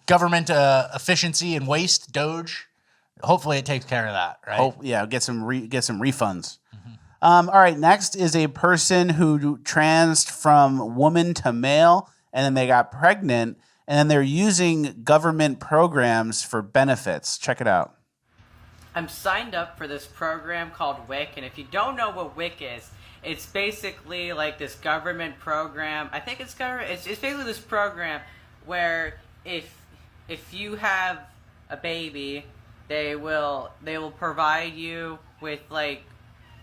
government efficiency and waste, Doge. Hopefully it takes care of that, right? Oh yeah, get some refunds. All right, next is a person who transed from woman to male, and then they got pregnant, and then they're using government programs for benefits. Check it out. I'm signed up for this program called WIC, and if you don't know what WIC is, it's basically like this government program. I think it's government. It's basically this program where if you have a baby, they will provide you with like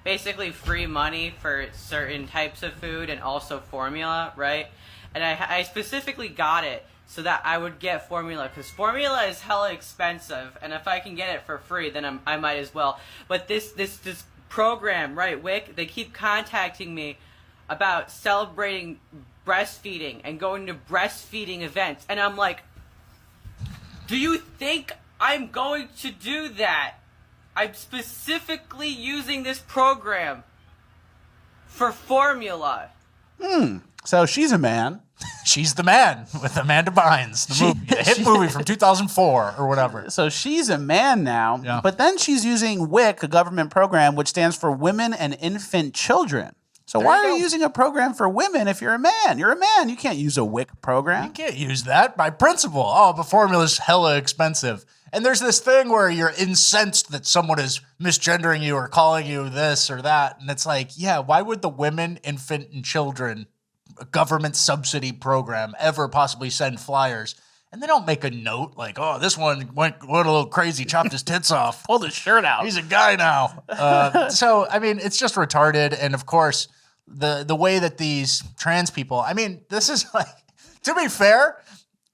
basically free money for certain types of food and also formula, right? And I specifically got it so that I would get formula, because formula is hella expensive, and if I can get it for free, then I might as well. But this program, right, Wick, they keep contacting me about celebrating breastfeeding and going to breastfeeding events. And I'm like, do you think I'm going to do that? I'm specifically using this program for formula. So she's a man. She's the Man with Amanda Bynes, the movie, the hit movie from 2004 or whatever. So she's a man now, Yeah. but then she's using WIC, a government program which stands for Women and Infant Children. So why are you using a program for women if you're a man? You're a man. You can't use a WIC program. You can't use that by principle. Oh, but formula's hella expensive. And there's this thing where you're incensed that someone is misgendering you or calling you this or that. And it's like, yeah, why would the Women, Infant, and Children government subsidy program ever possibly send flyers? And they don't make a note like, oh, this one went a little crazy, chopped his tits off, Pulled his shirt out. he's a guy now. So, I mean, it's just retarded. And of course, the way that these trans people, I mean, this is like, to be fair,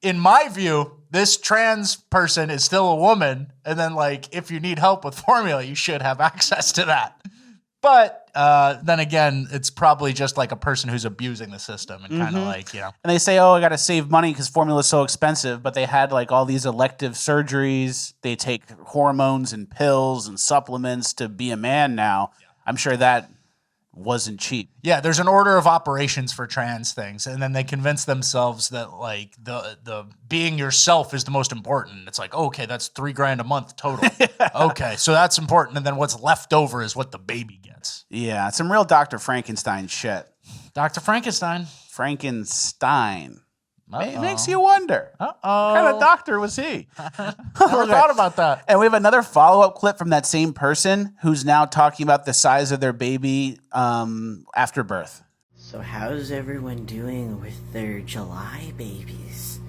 in my view, this trans person is still a woman. And then, like, if you need help with formula, you should have access to that. But then again, it's probably just like a person who's abusing the system and kind of like, you know. And they say, oh, I got to save money because formula's so expensive. But they had like all these elective surgeries. They take hormones and pills and supplements to be a man now. Yeah. I'm sure that wasn't cheap. Yeah, there's an order of operations for trans things, and then they convince themselves that like the being yourself is the most important. It's like, okay, that's $3,000 a month total. Okay, so that's important, and then what's left over is what the baby gets. Yeah, some real Dr. Frankenstein shit. Dr. Frankenstein. Frankenstein. It makes Uh-oh. you wonder. What What kind of doctor was he? Never thought about that. And we have another follow-up clip from that same person who's now talking about the size of their baby after birth. So how's everyone doing with their July babies?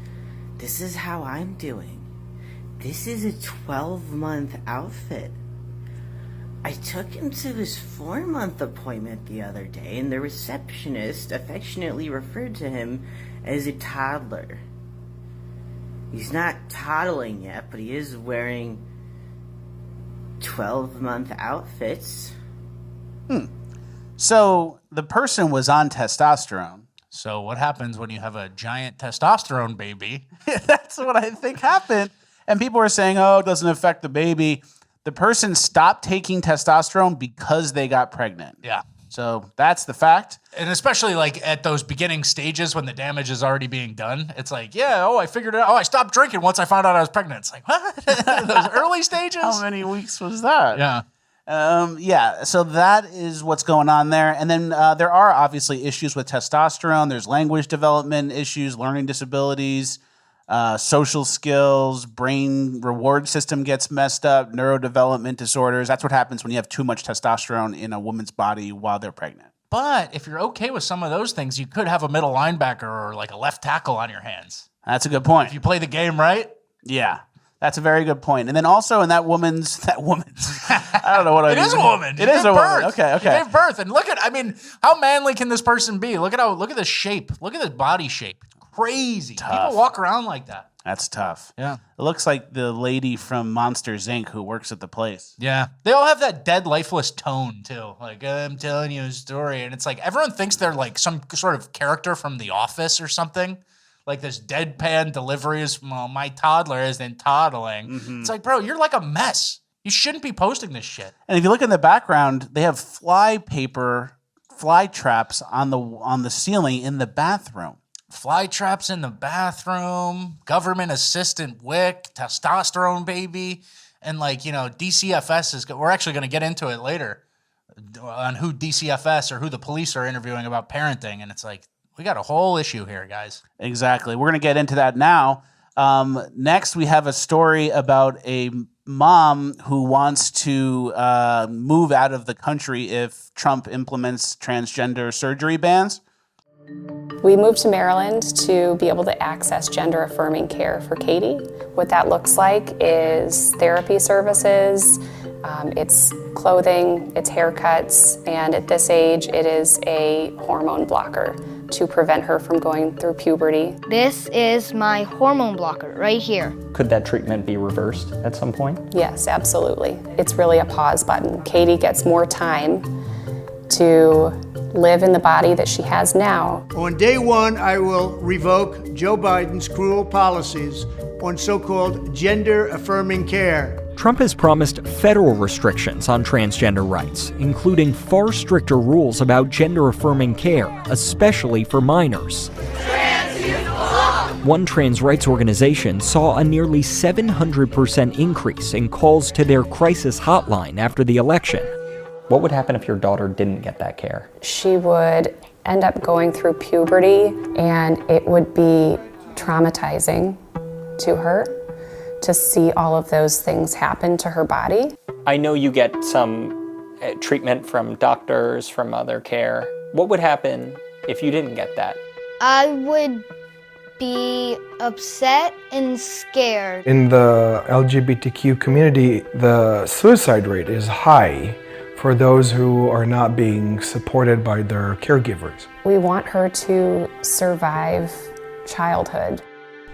This is how I'm doing. This is a 12-month outfit. I took him to his 4-month appointment the other day, and the receptionist affectionately referred to him as a toddler. He's not toddling yet, but he is wearing 12-month outfits. So the person was on testosterone. So what happens when you have a giant testosterone baby? That's what I think happened. And people were saying, oh, it doesn't affect the baby. The person stopped taking testosterone because they got pregnant. Yeah. So that's the fact. And especially like at those beginning stages when the damage is already being done, it's like, yeah, oh, I figured it out. Oh, I stopped drinking once I found out I was pregnant. It's like, what? Those early stages? How many weeks was that? Yeah. Yeah, so that is what's going on there. And then there are obviously issues with testosterone. There's language development issues, learning disabilities, social skills, brain reward system gets messed up, neurodevelopment disorders. That's what happens when you have too much testosterone in a woman's body while they're pregnant. But if you're okay with some of those things, you could have a middle linebacker or like a left tackle on your hands. That's a good point. If you play the game right. Yeah. That's a very good point. And then also in that woman's, I don't know what I It is a woman. It is a woman. Okay. He gave birth. And look at, I mean, how manly can this person be? Look at the shape. Look at the body shape. It's crazy. Tough. People walk around like that. That's tough. Yeah. It looks like the lady from Monsters, Inc. who works at the place. Yeah. They all have that dead, lifeless tone, too. Like, I'm telling you a story. And it's like, everyone thinks they're like some sort of character from The Office or something. Like this deadpan delivery is, well, my toddler isn't toddling. Mm-hmm. It's like, bro, you're like a mess. You shouldn't be posting this shit. And if you look in the background, they have fly traps on the ceiling in the bathroom. Fly traps in the bathroom, government assistant wick, testosterone baby, and like, you know, DCFS is, we're actually going to get into it later on who DCFS or who the police are interviewing about parenting. And it's like, we got a whole issue here, guys. Exactly. We're going to get into that now. Next, we have a story about a mom who wants to move out of the country if Trump implements transgender surgery bans. We moved to Maryland to be able to access gender-affirming care for Katie. What that looks like is therapy services, It's clothing, it's haircuts, and at this age, it is a hormone blocker to prevent her from going through puberty. This is my hormone blocker right here. Could that treatment be reversed at some point? Yes, absolutely. It's really a pause button. Katie gets more time to live in the body that she has now. On day one, I will revoke Joe Biden's cruel policies on so-called gender-affirming care. Trump has promised federal restrictions on transgender rights, including far stricter rules about gender-affirming care, especially for minors. One trans rights organization saw a nearly 700% increase in calls to their crisis hotline after the election. What would happen if your daughter didn't get that care? She would end up going through puberty, and it would be traumatizing to her to see all of those things happen to her body. I know you get some treatment from doctors, from other care. What would happen if you didn't get that? I would be upset and scared. In the LGBTQ community, the suicide rate is high for those who are not being supported by their caregivers. We want her to survive childhood.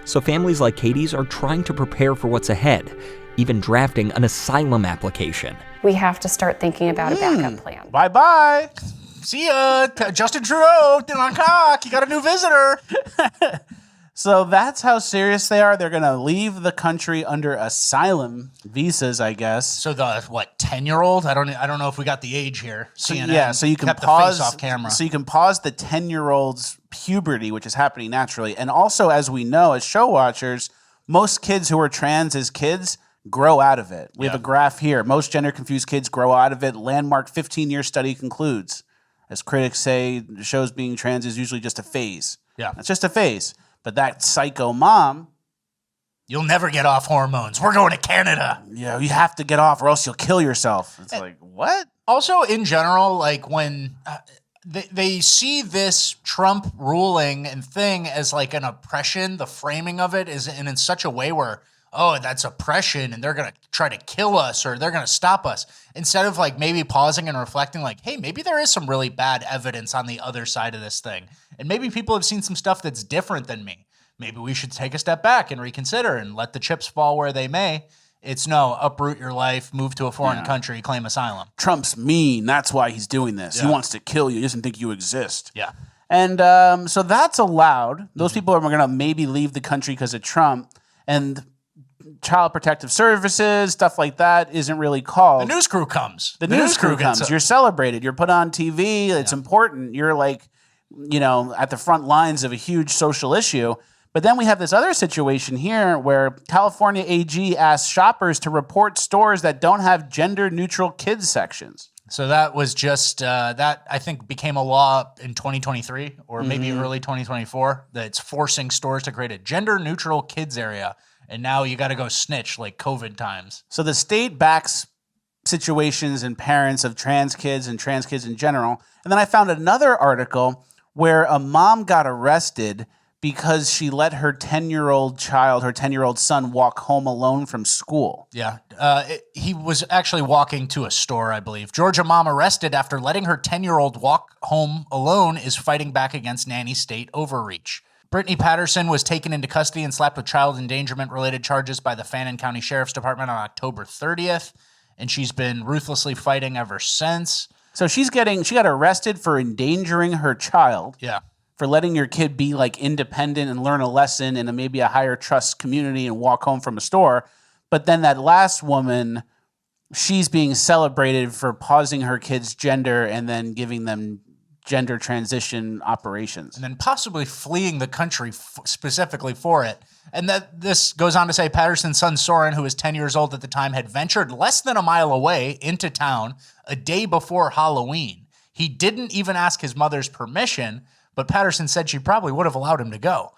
So families like Katie's are trying to prepare for what's ahead, even drafting an asylum application. We have to start thinking about a backup plan. Bye-bye. See ya. Justin Trudeau, Dylan Cock, you got a new visitor. So that's how serious they are. They're going to leave the country under asylum visas, I guess. So the 10-year-old? I don't know if we got the age here. CNN Yeah, so you can kept pause the face off camera. So you can pause the 10-year-old's puberty, which is happening naturally. And also, as we know, as show watchers, most kids who are trans as kids grow out of it. We have a graph here. Most gender-confused kids grow out of it. Landmark 15-year study concludes. As critics say, the show's being trans is usually just a phase. Yeah. It's just a phase. But that psycho mom... You'll never get off hormones. We're going to Canada. Yeah, you have to get off or else you'll kill yourself. It's like, what? Also, in general, like when they see this Trump ruling and thing as like an oppression, the framing of it is in such a way where, oh, that's oppression and they're going to try to kill us or they're going to stop us. Instead of like maybe pausing and reflecting like, hey, maybe there is some really bad evidence on the other side of this thing. And maybe people have seen some stuff that's different than me. Maybe we should take a step back and reconsider and let the chips fall where they may. It's no, uproot your life, move to a foreign country, claim asylum. Trump's mean. That's why he's doing this. Yeah. He wants to kill you. He doesn't think you exist. Yeah. And so that's allowed. Those people are going to maybe leave the country because of Trump. And Child Protective Services, stuff like that, isn't really called. The news crew comes. The news crew gets comes. You're celebrated. You're put on TV. It's important. You're like, at the front lines of a huge social issue. But then we have this other situation here where California AG asks shoppers to report stores that don't have gender-neutral kids sections. So that was just, that I think became a law in 2023 or maybe early 2024 that's forcing stores to create a gender-neutral kids area. And now you got to go snitch like COVID times. So the state backs situations and parents of trans kids and trans kids in general. And then I found another article where a mom got arrested because she let her 10-year-old child, her 10-year-old son, walk home alone from school. Yeah. He was actually walking to a store, I believe. Georgia mom arrested after letting her 10-year-old walk home alone is fighting back against nanny state overreach. Brittany Patterson was taken into custody and slapped with child endangerment-related charges by the Fannin County Sheriff's Department on October 30th, and she's been ruthlessly fighting ever since. So she got arrested for endangering her child. Yeah. For letting your kid be like independent and learn a lesson in maybe a higher trust community and walk home from a store. But then that last woman, she's being celebrated for pausing her kid's gender and then giving them gender transition operations. And then possibly fleeing the country specifically for it. And that this goes on to say Patterson's son Soren, who was 10 years old at the time, had ventured less than a mile away into town a day before Halloween. He didn't even ask his mother's permission, but Patterson said she probably would have allowed him to go.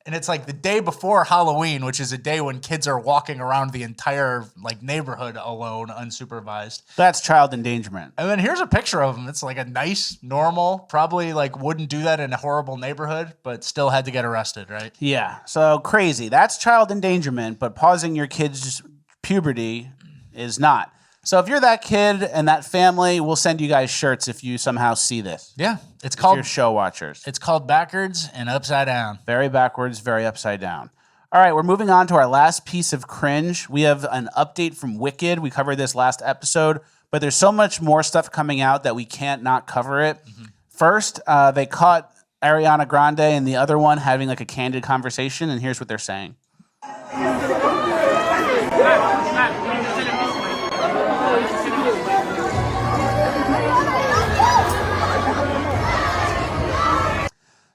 And it's like the day before Halloween, which is a day when kids are walking around the entire neighborhood alone, unsupervised. That's child endangerment. And then here's a picture of him. It's like a nice, normal, probably wouldn't do that in a horrible neighborhood, but still had to get arrested, right? Yeah. So crazy. That's child endangerment, but pausing your kid's puberty is not. So if you're that kid and that family, we'll send you guys shirts if you somehow see this. Yeah, it's If called you're show watchers. It's called Backwards and Upside Down. Very backwards, very upside down. All right, we're moving on to our last piece of cringe. We have an update from Wicked. We covered this last episode, but there's so much more stuff coming out that we can't not cover it. First, they caught Ariana Grande and the other one having like a candid conversation, and here's what they're saying.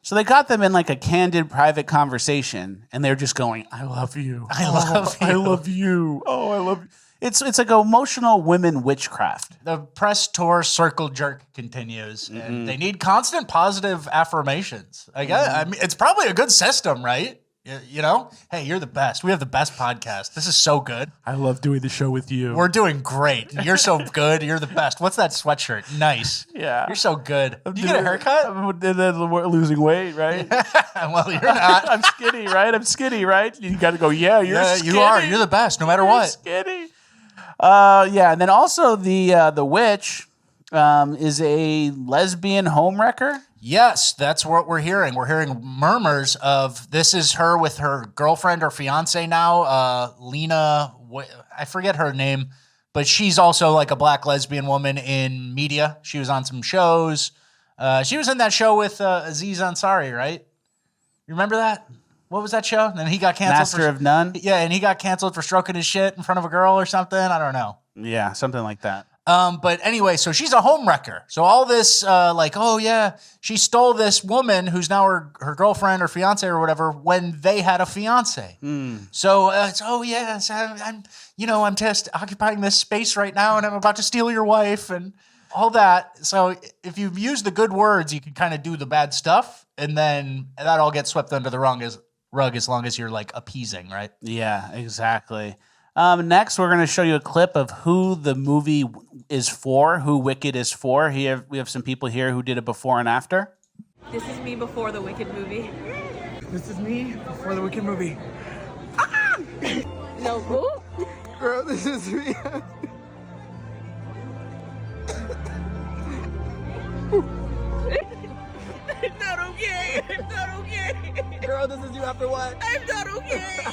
So they got them in like a candid private conversation, and they're just going, "I love you. I love you. I love you. Oh, I love you." It's like emotional women witchcraft. The press tour circle jerk continues, and they need constant positive affirmations. I guess I mean, it's probably a good system, right? You know, hey, you're the best. We have the best podcast. This is so good. I love doing the show with you. We're doing great. You're so good. You're the best. What's that sweatshirt? Nice. Yeah. You're so good. Do you get a haircut? I'm losing weight, right? Well, you're not. I'm skinny, right? I'm skinny, right? You got to go, yeah, you're skinny. You are. You're the best, no matter what. Skinny. Yeah, and then also the witch is a lesbian homewrecker. Yes, that's what we're hearing. We're hearing murmurs of this is her with her girlfriend or fiance now, Lena. I forget her name, but she's also like a black lesbian woman in media. She was on some shows. She was in that show with Aziz Ansari, right? You remember that? What was that show? And then he got canceled. Master of None? Yeah, and he got canceled for stroking his shit in front of a girl or something. I don't know. Yeah, something like that. But anyway, so she's a home wrecker. So all this, oh yeah, she stole this woman who's now her girlfriend or fiance or whatever when they had a fiance. So it's, oh yes, I'm just occupying this space right now and I'm about to steal your wife and all that. So if you use the good words, you can kind of do the bad stuff, and then that all gets swept under the rug as long as you're like appeasing, right? Yeah, exactly. Next, we're going to show you a clip of who the movie is for, who Wicked is for. Here, we have some people here who did it before and after. This is me before the Wicked movie. This is me before the Wicked movie. No, who? Girl, this is me. I'm not okay. I'm not okay. Girl, this is you after what? I'm not okay.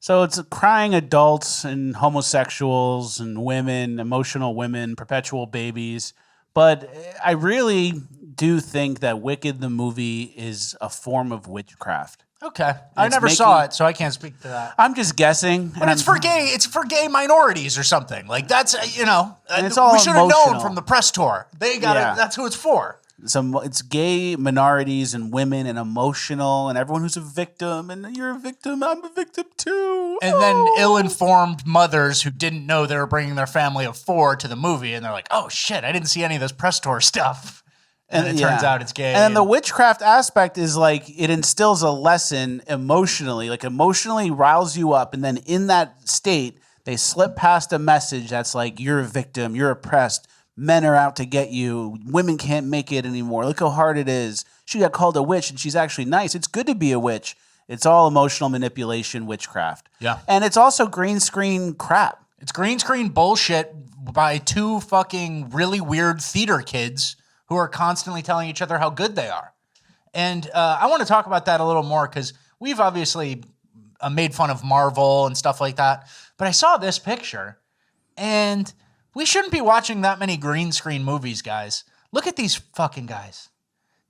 So it's crying adults and homosexuals and women, emotional women, perpetual babies. But I really do think that Wicked the movie is a form of witchcraft. Okay. I never saw it, so I can't speak to that. I'm just guessing. But it's for gay minorities or something. Like that's, And it's all we should have known emotional. from the press tour. They got it. That's who it's for. It's gay minorities and women and emotional and everyone who's a victim, and you're a victim, I'm a victim too. And then ill-informed mothers who didn't know they were bringing their family of 4 to the movie, and they're like, oh shit, I didn't see any of this press tour stuff. And it turns out it's gay. And then the witchcraft aspect is like it instills a lesson emotionally, like emotionally riles you up, and then in that state, they slip past a message that's like, you're a victim, you're oppressed, men are out to get you, women can't make it anymore, look how hard it is. She got called a witch and she's actually nice. It's good to be a witch. It's all emotional manipulation, witchcraft. Yeah. And it's also green screen crap. It's green screen bullshit by 2 fucking really weird theater kids who are constantly telling each other how good they are. And I want to talk about that a little more because we've obviously made fun of Marvel and stuff like that. But I saw this picture, and we shouldn't be watching that many green screen movies, guys. Look at these fucking guys.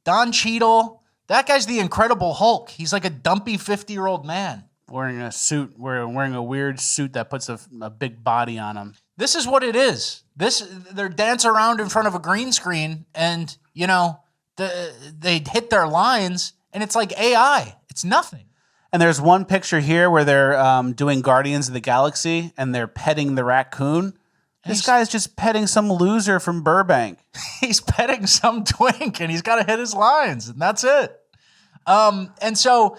Don Cheadle, that guy's the Incredible Hulk. He's like a dumpy 50-year-old man. Wearing a suit, wearing a weird suit that puts a big body on him. This is what it is. They're dancing around in front of a green screen, and they hit their lines, and it's like AI. It's nothing. And there's one picture here where they're doing Guardians of the Galaxy, and they're petting the raccoon. This guy's just petting some loser from Burbank. He's petting some twink, and he's got to hit his lines, and that's it. And also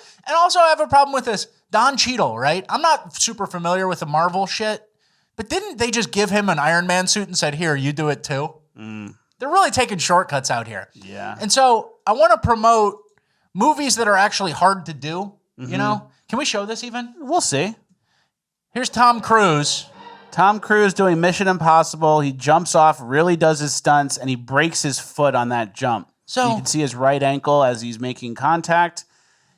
I have a problem with this. Don Cheadle, right? I'm not super familiar with the Marvel shit, but didn't they just give him an Iron Man suit and said, here, you do it too? They're really taking shortcuts out here. Yeah. And so I want to promote movies that are actually hard to do, you know? Can we show this even? We'll see. Here's Tom Cruise Tom Cruise doing Mission Impossible. He jumps off, really does his stunts, and he breaks his foot on that jump. So you can see his right ankle as he's making contact.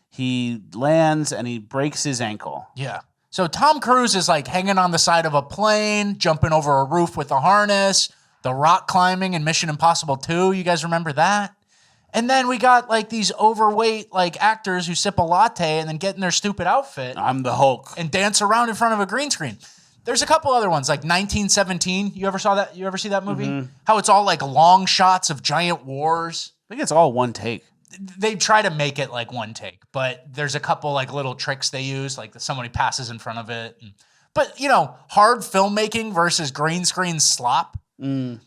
He lands and he breaks his ankle. Yeah. So Tom Cruise is like hanging on the side of a plane, jumping over a roof with a harness, the rock climbing in Mission Impossible 2. You guys remember that? And then we got like these overweight like actors who sip a latte and then get in their stupid outfit. I'm the Hulk. And dance around in front of a green screen. There's a couple other ones like 1917. You ever saw that? You ever see that movie? Mm-hmm. How it's all like long shots of giant wars. I think it's all one take. They try to make it like one take, but there's a couple like little tricks they use, like somebody passes in front of it. But you know, hard filmmaking versus green screen slop. I'm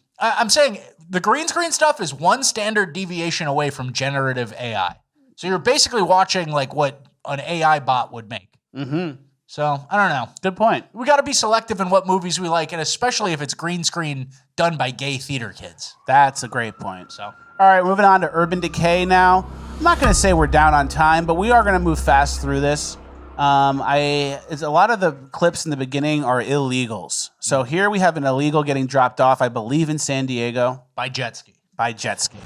saying the green screen stuff is one standard deviation away from generative AI. So you're basically watching like what an AI bot would make. Mm-hmm. So I don't know. Good point. We got to be selective in what movies we like, and especially if it's green screen done by gay theater kids. That's a great point. So. All right, moving on to Urban Decay now. I'm not going to say we're down on time, but we are going to move fast through this. It's a lot of the clips in the beginning are illegals. So here we have an illegal getting dropped off, I believe, in San Diego. By jet ski. By jet ski.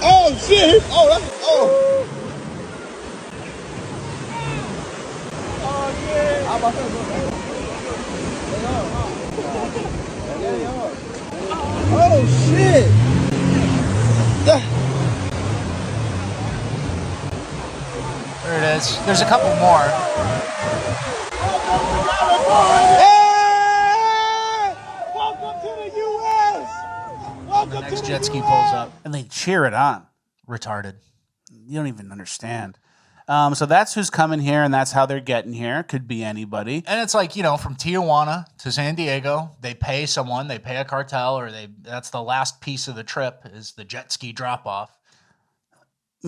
Oh, shit. Oh, that's... Oh. Oh, yeah. How about that? Oh, shit. There it is. There's a couple more. Hey! Welcome to the U.S. Welcome The next to jet the ski US. pulls up. And they cheer it on. Retarded. You don't even understand. So that's who's coming here, and that's how they're getting here. Could be anybody. And it's like, you know, from Tijuana to San Diego, they pay someone, they pay a cartel, or that's the last piece of the trip is the jet ski drop off.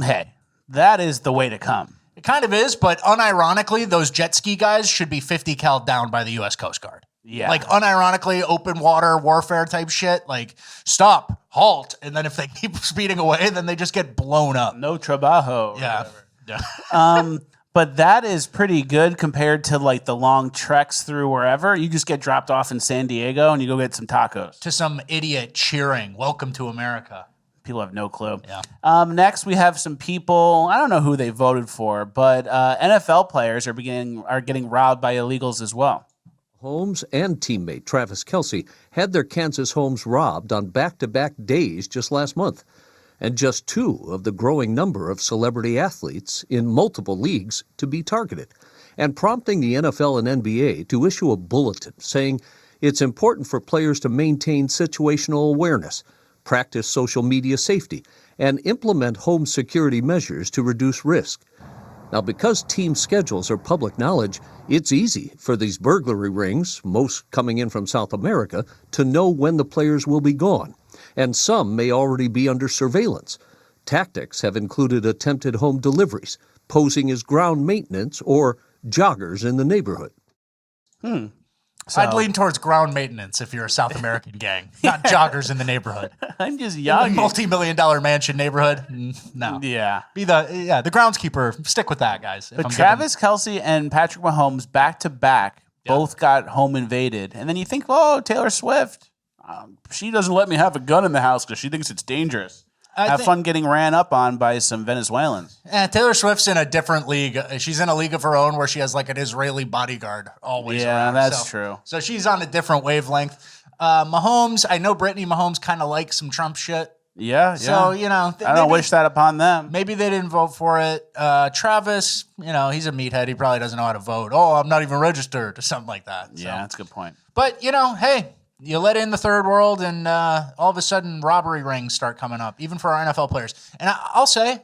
Hey, that is the way to come. It kind of is, but unironically, those jet ski guys should be 50 cal down by the U.S. Coast Guard. Yeah. Like unironically, open water warfare type shit. Like stop, halt, and then if they keep speeding away, then they just get blown up. No trabajo. Yeah. Yeah. But that is pretty good compared to like the long treks through wherever. You just get dropped off in San Diego and you go get some tacos. To some idiot cheering, "Welcome to America." People have no clue. Yeah. Next, we have some people. I don't know who they voted for, but NFL players are getting robbed by illegals as well. Holmes and teammate Travis Kelce had their Kansas homes robbed on back-to-back days just last month. And just two of the growing number of celebrity athletes in multiple leagues to be targeted, and prompting the NFL and NBA to issue a bulletin saying it's important for players to maintain situational awareness, practice social media safety, and implement home security measures to reduce risk. Now, because team schedules are public knowledge, it's easy for these burglary rings, most coming in from South America, to know when the players will be gone. And some may already be under surveillance. Tactics have included attempted home deliveries, posing as ground maintenance, or joggers in the neighborhood. So, I'd lean towards ground maintenance if you're a South American gang, not joggers in the neighborhood. I'm just In young. the multi-million-dollar mansion neighborhood, no. Yeah. Be the groundskeeper. Stick with that, guys. if But I'm Travis Kelce and Patrick Mahomes back to back both got home invaded. And then you think, oh, Taylor Swift. She doesn't let me have a gun in the house because she thinks it's dangerous. Have fun getting ran up on by some Venezuelans. Taylor Swift's in a different league. She's in a league of her own where she has like an Israeli bodyguard always Yeah, around. that's true. So she's on a different wavelength. Mahomes, I know Brittany Mahomes kind of likes some Trump shit. Yeah, So, yeah. you know. I don't wish that upon them. Maybe they didn't vote for it. Travis, you know, he's a meathead. He probably doesn't know how to vote. Oh, I'm not even registered or something like that. So. Yeah, that's a good point. But, you know, hey, you let in the third world and all of a sudden robbery rings start coming up, even for our NFL players. And I'll say,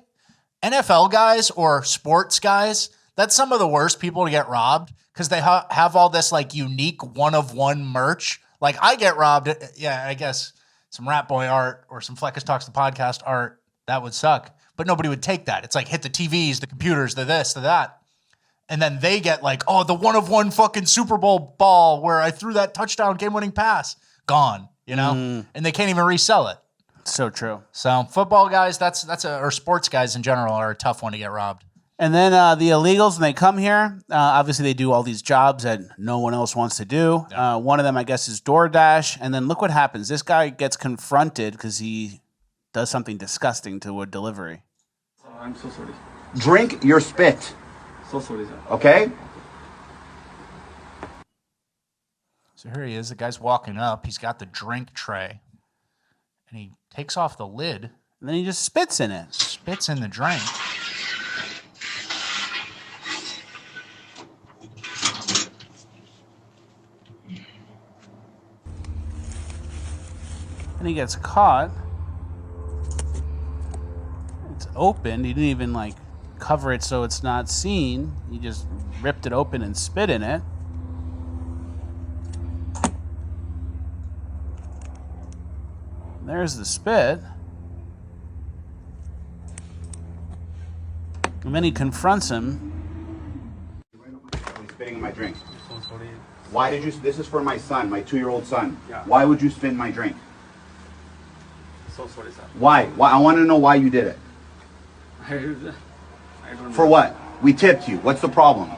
NFL guys or sports guys, that's some of the worst people to get robbed because they have all this like unique one-of-one merch. Like I get robbed, yeah, I guess some Rat Boy art or some Fleckus Talks the Podcast art, that would suck. But nobody would take that. It's like hit the TVs, the computers, the this, the that. And then they get like, oh, the one-of-one fucking Super Bowl ball where I threw that touchdown game-winning pass. Gone, you know? And they can't even resell it. So true. So football guys, or sports guys in general are a tough one to get robbed. And then the illegals, when they come here, obviously they do all these jobs that no one else wants to do. One of them, I guess, is DoorDash. And then look what happens. This guy gets confronted because he does something disgusting to a delivery. I'm so sorry. Drink your spit. So sorry, sir. Okay? So here he is. The guy's walking up. He's got the drink tray. And he takes off the lid. And then he just spits in it. Spits in the drink. And he gets caught. It's opened. He didn't even like cover it so it's not seen. He just ripped it open and spit in it. There's the spit. And then he confronts him. He's spitting in my drink. Why did you? This is for my son, my 2-year-old son. Yeah. Why would you spit in my drink? So sorry, sir. Why? Why? I want to know why you did it. I don't know. For what? We tipped you. What's the problem?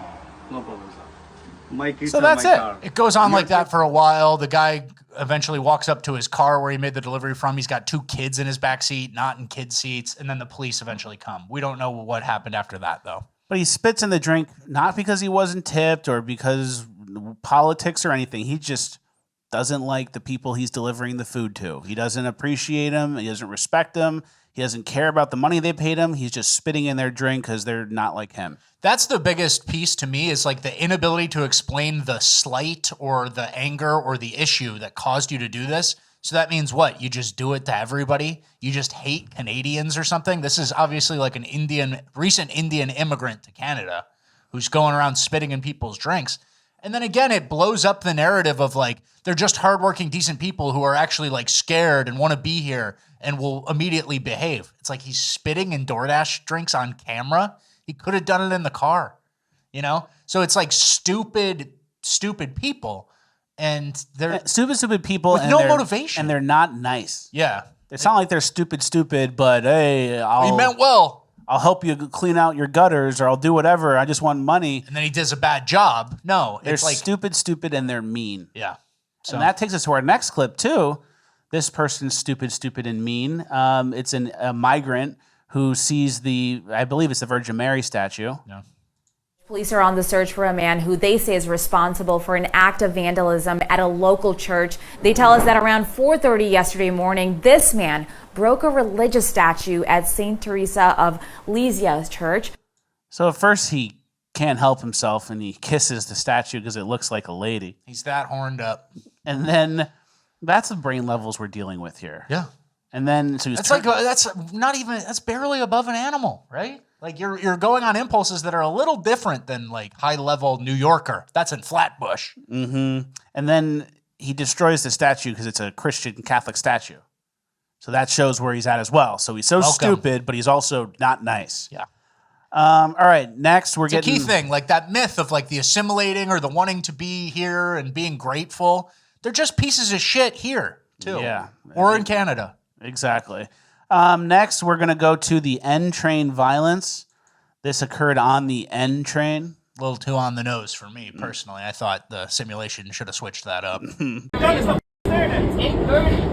No problem, sir. My kids So are that's my it. car. It goes on like that for a while. The guy eventually walks up to his car where he made the delivery from. He's got 2 kids in his back seat, not in kid seats, and then the police eventually come. We don't know what happened after that, though. But he spits in the drink, not because he wasn't tipped or because politics or anything. He just doesn't like the people he's delivering the food to. He doesn't appreciate them. He doesn't respect them. He doesn't care about the money they paid him. He's just spitting in their drink because they're not like him. That's the biggest piece to me, is like the inability to explain the slight or the anger or the issue that caused you to do this. So that means what? You just do it to everybody? You just hate Canadians or something? This is obviously like an recent Indian immigrant to Canada who's going around spitting in people's drinks. And then again, it blows up the narrative of like, they're just hardworking, decent people who are actually like scared and want to be here and will immediately behave. It's like he's spitting in DoorDash drinks on camera. He could have done it in the car, you know? So it's like stupid people. And they're stupid people with and no they're- motivation. And they're not nice. Yeah. It's not like they're stupid, but hey, He meant well. I'll help you clean out your gutters or I'll do whatever. I just want money. And then he does a bad job. No, They're it's like stupid, and they're mean. Yeah. So And that takes us to our next clip, too. This person's stupid, and mean. It's a migrant who sees I believe it's the Virgin Mary statue. Yeah. Police are on the search for a man who they say is responsible for an act of vandalism at a local church. They tell us that around 4:30 yesterday morning, this man broke a religious statue at St. Teresa of Lisieux Church. So at first he can't help himself and he kisses the statue because it looks like a lady. He's that horned up. And then that's the brain levels we're dealing with here. Yeah. And then so he's that's barely above an animal, right? Like you're going on impulses that are a little different than like high level New Yorker. That's in Flatbush. Mm-hmm. And then he destroys the statue because it's a Christian Catholic statue. So that shows where he's at as well. So he's so stupid, but he's also not nice. Yeah. All right. Next, we're It's getting a key thing, like that myth of like the assimilating or the wanting to be here and being grateful. They're just pieces of shit here too. Yeah. Or in Canada. Exactly. Next, we're going to go to the N train violence. This occurred on the N train. A little too on the nose for me personally. I thought the simulation should have switched that up.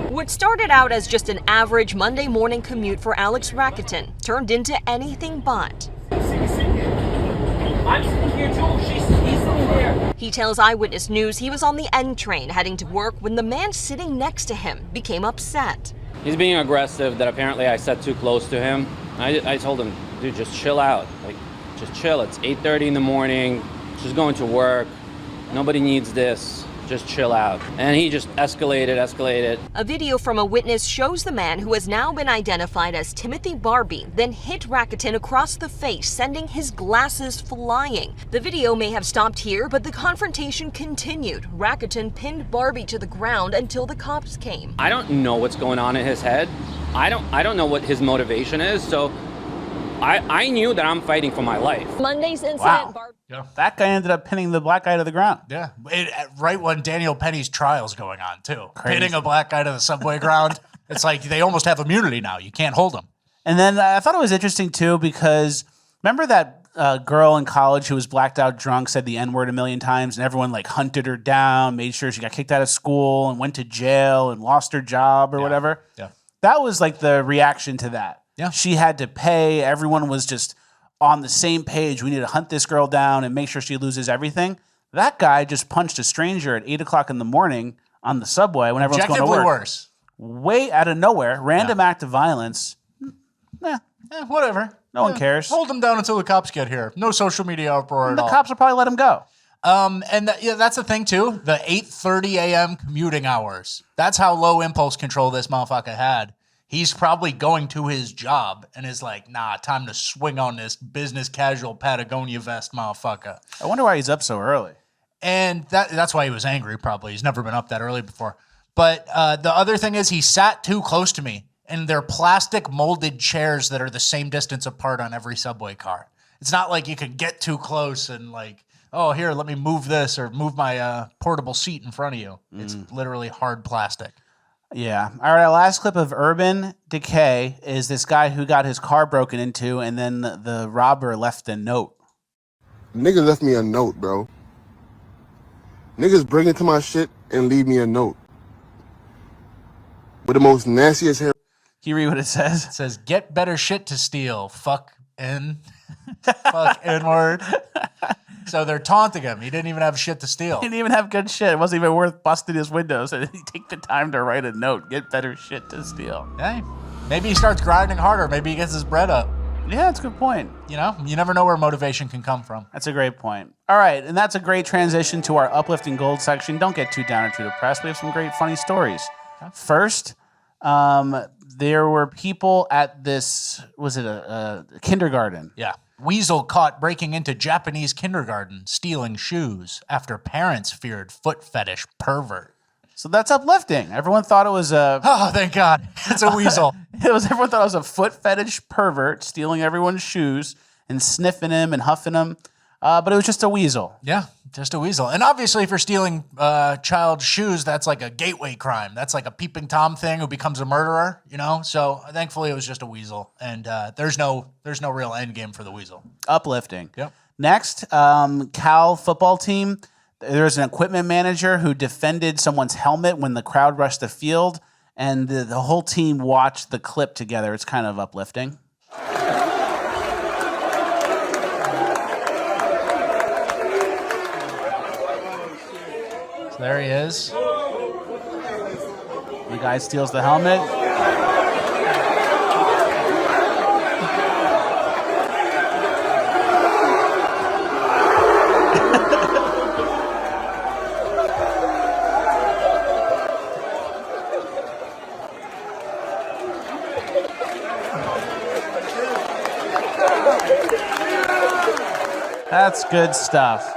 What started out as just an average Monday morning commute for Alex Rakuten turned into anything but. I'm sitting here too. He's sitting there. He tells Eyewitness News he was on the N train heading to work when the man sitting next to him became upset. He's being aggressive that apparently I sat too close to him. I told him, dude, just chill out. Like, just chill. It's 8:30 in the morning. Just going to work. Nobody needs this. Just chill out. And he just escalated. A video from a witness shows the man, who has now been identified as Timothy Barbie, then hit Rakuten across the face, sending his glasses flying. The video may have stopped here, but the confrontation continued. Rakuten pinned Barbie to the ground until the cops came. I don't know what's going on in his head. I don't know what his motivation is, so I knew that I'm fighting for my life. Monday's incident. Wow. Yeah. That guy ended up pinning the black guy to the ground. Yeah. Right when Daniel Penny's trial's going on, too. Crazy. Pinning a black guy to the subway ground. It's like they almost have immunity now. You can't hold them. And then I thought it was interesting, too, because remember that girl in college who was blacked out drunk, said the N-word a million times, and everyone like hunted her down, made sure she got kicked out of school and went to jail and lost her job or whatever. Yeah. That was like the reaction to that. Yeah. She had to pay. Everyone was just on the same page. We need to hunt this girl down and make sure she loses everything. That guy just punched a stranger at 8 o'clock in the morning on the subway when everyone's going to work. Worse. Way out of nowhere, random act of violence. Whatever. No one cares. Hold them down until the cops get here. No social media uproar at The all. cops will probably let him go. That's the thing too. The 8:30 a.m. commuting hours. That's how low impulse control this motherfucker had. He's probably going to his job and is like, nah, time to swing on this business casual Patagonia vest, motherfucker. I wonder why he's up so early. And that's why he was angry, probably. He's never been up that early before. But the other thing is he sat too close to me, and they're plastic molded chairs that are the same distance apart on every subway car. It's not like you can get too close and like, oh, here, let me move this or move my portable seat in front of you. It's literally hard plastic. Yeah. All right, our last clip of urban decay is this guy who got his car broken into, and then the robber left a note. Nigga left me a note, bro. Niggas break into my shit and leave me a note. With the most nastiest hair. Can you read what it says? It says, get better shit to steal. Fuck N-word. So they're taunting him. He didn't even have shit to steal. He didn't even have good shit. It wasn't even worth busting his windows. And he take the time to write a note. Get better shit to steal. Hey, maybe he starts grinding harder. Maybe he gets his bread up. Yeah, that's a good point. You know, you never know where motivation can come from. That's a great point. All right, and that's a great transition to our uplifting gold section. Don't get too down or too depressed. We have some great funny stories. First, there were people at this, was it a kindergarten? Yeah. Weasel caught breaking into Japanese kindergarten, stealing shoes after parents feared foot fetish pervert. So that's uplifting. Everyone thought it was a... Oh, thank God. It's a weasel. Everyone thought it was a foot fetish pervert stealing everyone's shoes and sniffing them and huffing them. But it was just a weasel. Yeah, just a weasel. And obviously, if you're stealing child's shoes, that's like a gateway crime. That's like a peeping Tom thing who becomes a murderer, you know? So thankfully, it was just a weasel. And there's no real end game for the weasel. Uplifting. Yep. Next, Cal football team. There's an equipment manager who defended someone's helmet when the crowd rushed the field. And the whole team watched the clip together. It's kind of uplifting. There he is. The guy steals the helmet. That's good stuff.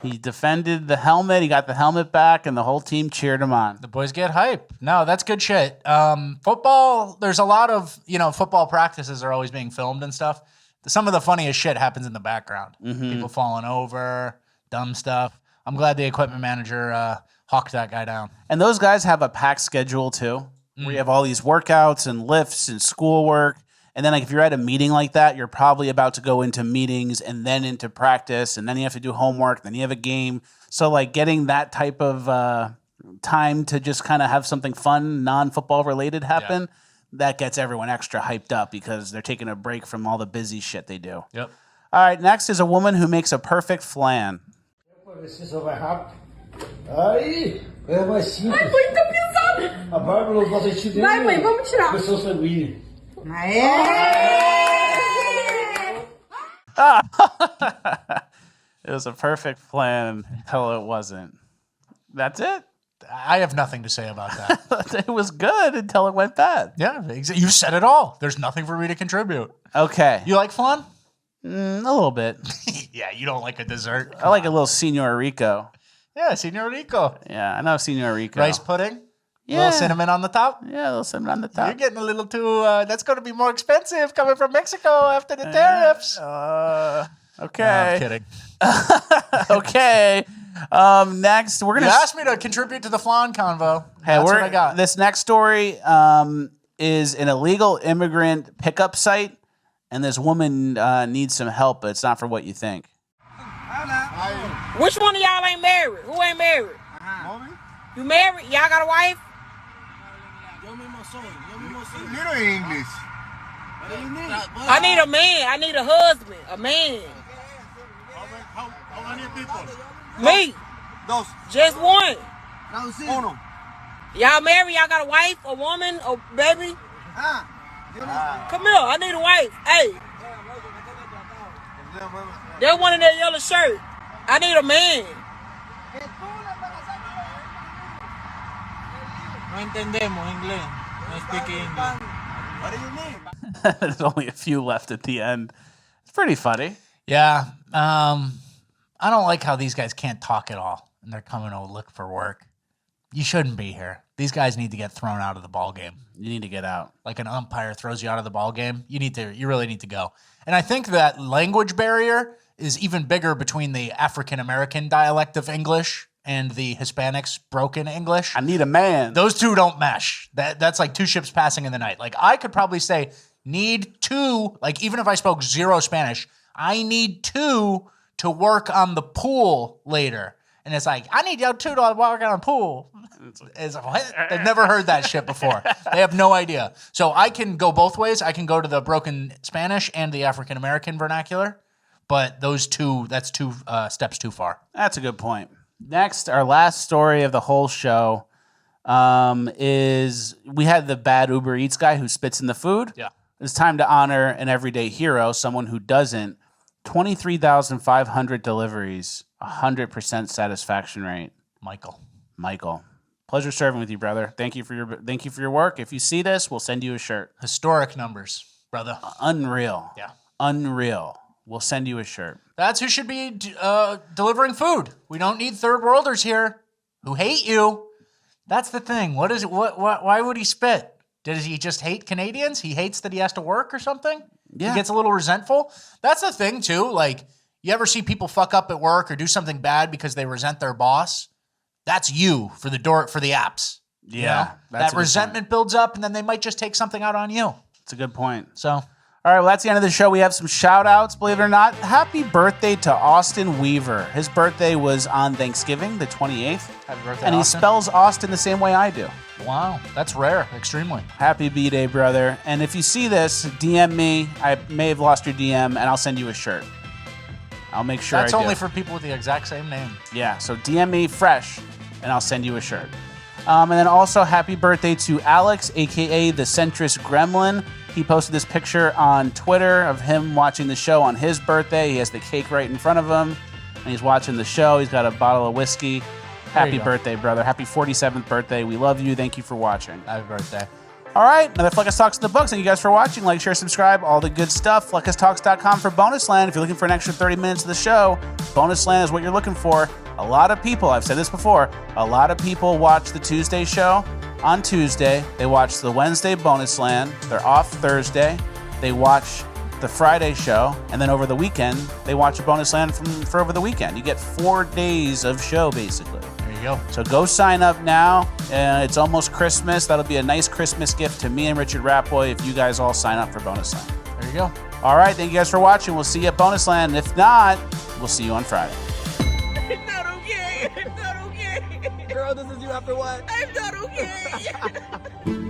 He defended the helmet. He got the helmet back, and the whole team cheered him on. The boys get hype. No, that's good shit. Football, there's a lot of, football practices are always being filmed and stuff. Some of the funniest shit happens in the background. Mm-hmm. People falling over, dumb stuff. I'm glad the equipment manager hawked that guy down. And those guys have a packed schedule, too, where you have all these workouts and lifts and schoolwork. And then, like, if you're at a meeting like that, you're probably about to go into meetings and then into practice, and then you have to do homework, then you have a game. So, like, getting that type of time to just kind of have something fun, non-football related happen, that gets everyone extra hyped up because they're taking a break from all the busy shit they do. Yep. All right, next is a woman who makes a perfect flan. Precisa vai rápido. Aí, é mais simples. Ai, mãe, tá pesado. A Bárbara não gosta de te Vai, mãe, vamos tirar. Pressão sanguínea. It was a perfect flan until it wasn't. That's it. I have nothing to say about that. It was good until it went bad. Yeah, you said it all. There's nothing for me to contribute. Okay. You like flan? A little bit. Yeah, you don't like a dessert. I like a little Senor Rico. Yeah, Senor Rico. Yeah, I know Senor Rico. Rice pudding? Yeah. A little cinnamon on the top? Yeah, a little cinnamon on the top. You're getting a little too, that's going to be more expensive coming from Mexico after the tariffs. Okay. No, I'm kidding. Okay. Next, we're going You asked me to contribute to the flan convo. Hey, That's what I got. This next story is an illegal immigrant pickup site and this woman needs some help, but it's not for what you think. Which one of y'all ain't married? Who ain't married? You married? Y'all got a wife? Little English. I need a man. I need a husband. A man. How many people? Me. Dos. Just one. Uno. Y'all married? Y'all got a wife? A woman? A baby? Come here. I need a wife. Hey. There's one in that yellow shirt. I need a man. No entendemos inglés. No speak English. What do you mean? There's only a few left at the end. It's pretty funny. Yeah. I don't like how these guys can't talk at all, and they're coming to look for work. You shouldn't be here. These guys need to get thrown out of the ball game. You need to get out. Like an umpire throws you out of the ball game, you really need to go. And I think that language barrier is even bigger between the African American dialect of English and the Hispanics broken English. I need a man. Those two don't mesh. That's like two ships passing in the night. Like I could probably say need two, like even if I spoke zero Spanish, I need two to work on the pool later. And it's like, I need y'all two to work on a pool. It's what? They've never heard that shit before. They have no idea. So I can go both ways. I can go to the broken Spanish and the African American vernacular. But that's two steps too far. That's a good point. Next, our last story of the whole show is we had the bad Uber Eats guy who spits in the food. Yeah. It's time to honor an everyday hero, someone who doesn't. 23,500 deliveries, 100% satisfaction rate. Michael. Pleasure serving with you, brother. Thank you for your work. If you see this, we'll send you a shirt. Historic numbers, brother. Unreal. Yeah. Unreal. We'll send you a shirt. That's who should be delivering food. We don't need third worlders here who hate you. That's the thing. What is it? Why would he spit? Does he just hate Canadians? He hates that he has to work or something? Yeah. He gets a little resentful. That's the thing too. Like, you ever see people fuck up at work or do something bad because they resent their boss? That's you for the apps. Yeah. You know? That resentment builds up, and then they might just take something out on you. That's a good point. So, all right, well, that's the end of the show. We have some shout outs, believe it or not. Happy birthday to Austin Weaver. His birthday was on Thanksgiving, the 28th. Happy birthday, and he Austin. spells Austin the same way I do. Wow, that's rare, extremely. Happy B-Day, brother. And if you see this, DM me. I may have lost your DM, and I'll send you a shirt. I'll make sure That's I do. only for people with the exact same name. Yeah, so DM me fresh, and I'll send you a shirt. And then also happy birthday to Alex, a.k.a. the Centrist Gremlin. He posted this picture on Twitter of him watching the show on his birthday. He has the cake right in front of him, and he's watching the show. He's got a bottle of whiskey. Happy birthday, brother. Happy 47th birthday. We love you. Thank you for watching. Happy birthday. All right, another Fleckus Talks in the books. Thank you guys for watching. Like, share, subscribe, all the good stuff. FleckusTalks.com for Bonus Land. If you're looking for an extra 30 minutes of the show, Bonus Land is what you're looking for. A lot of people, I've said this before, a lot of people watch the Tuesday show on Tuesday. They watch the Wednesday Bonus Land. They're off Thursday. They watch the Friday show. And then over the weekend, they watch a Bonus Land for over the weekend. You get 4 days of show, basically. There you go. So go sign up now. It's almost Christmas. That'll be a nice Christmas gift to me and Richard Ratboy if you guys all sign up for Bonus Land. There you go. All right, thank you guys for watching. We'll see you at Bonus Land. If not, we'll see you on Friday. I'm not okay. I'm not okay. Girl, this is you after what? I'm not okay.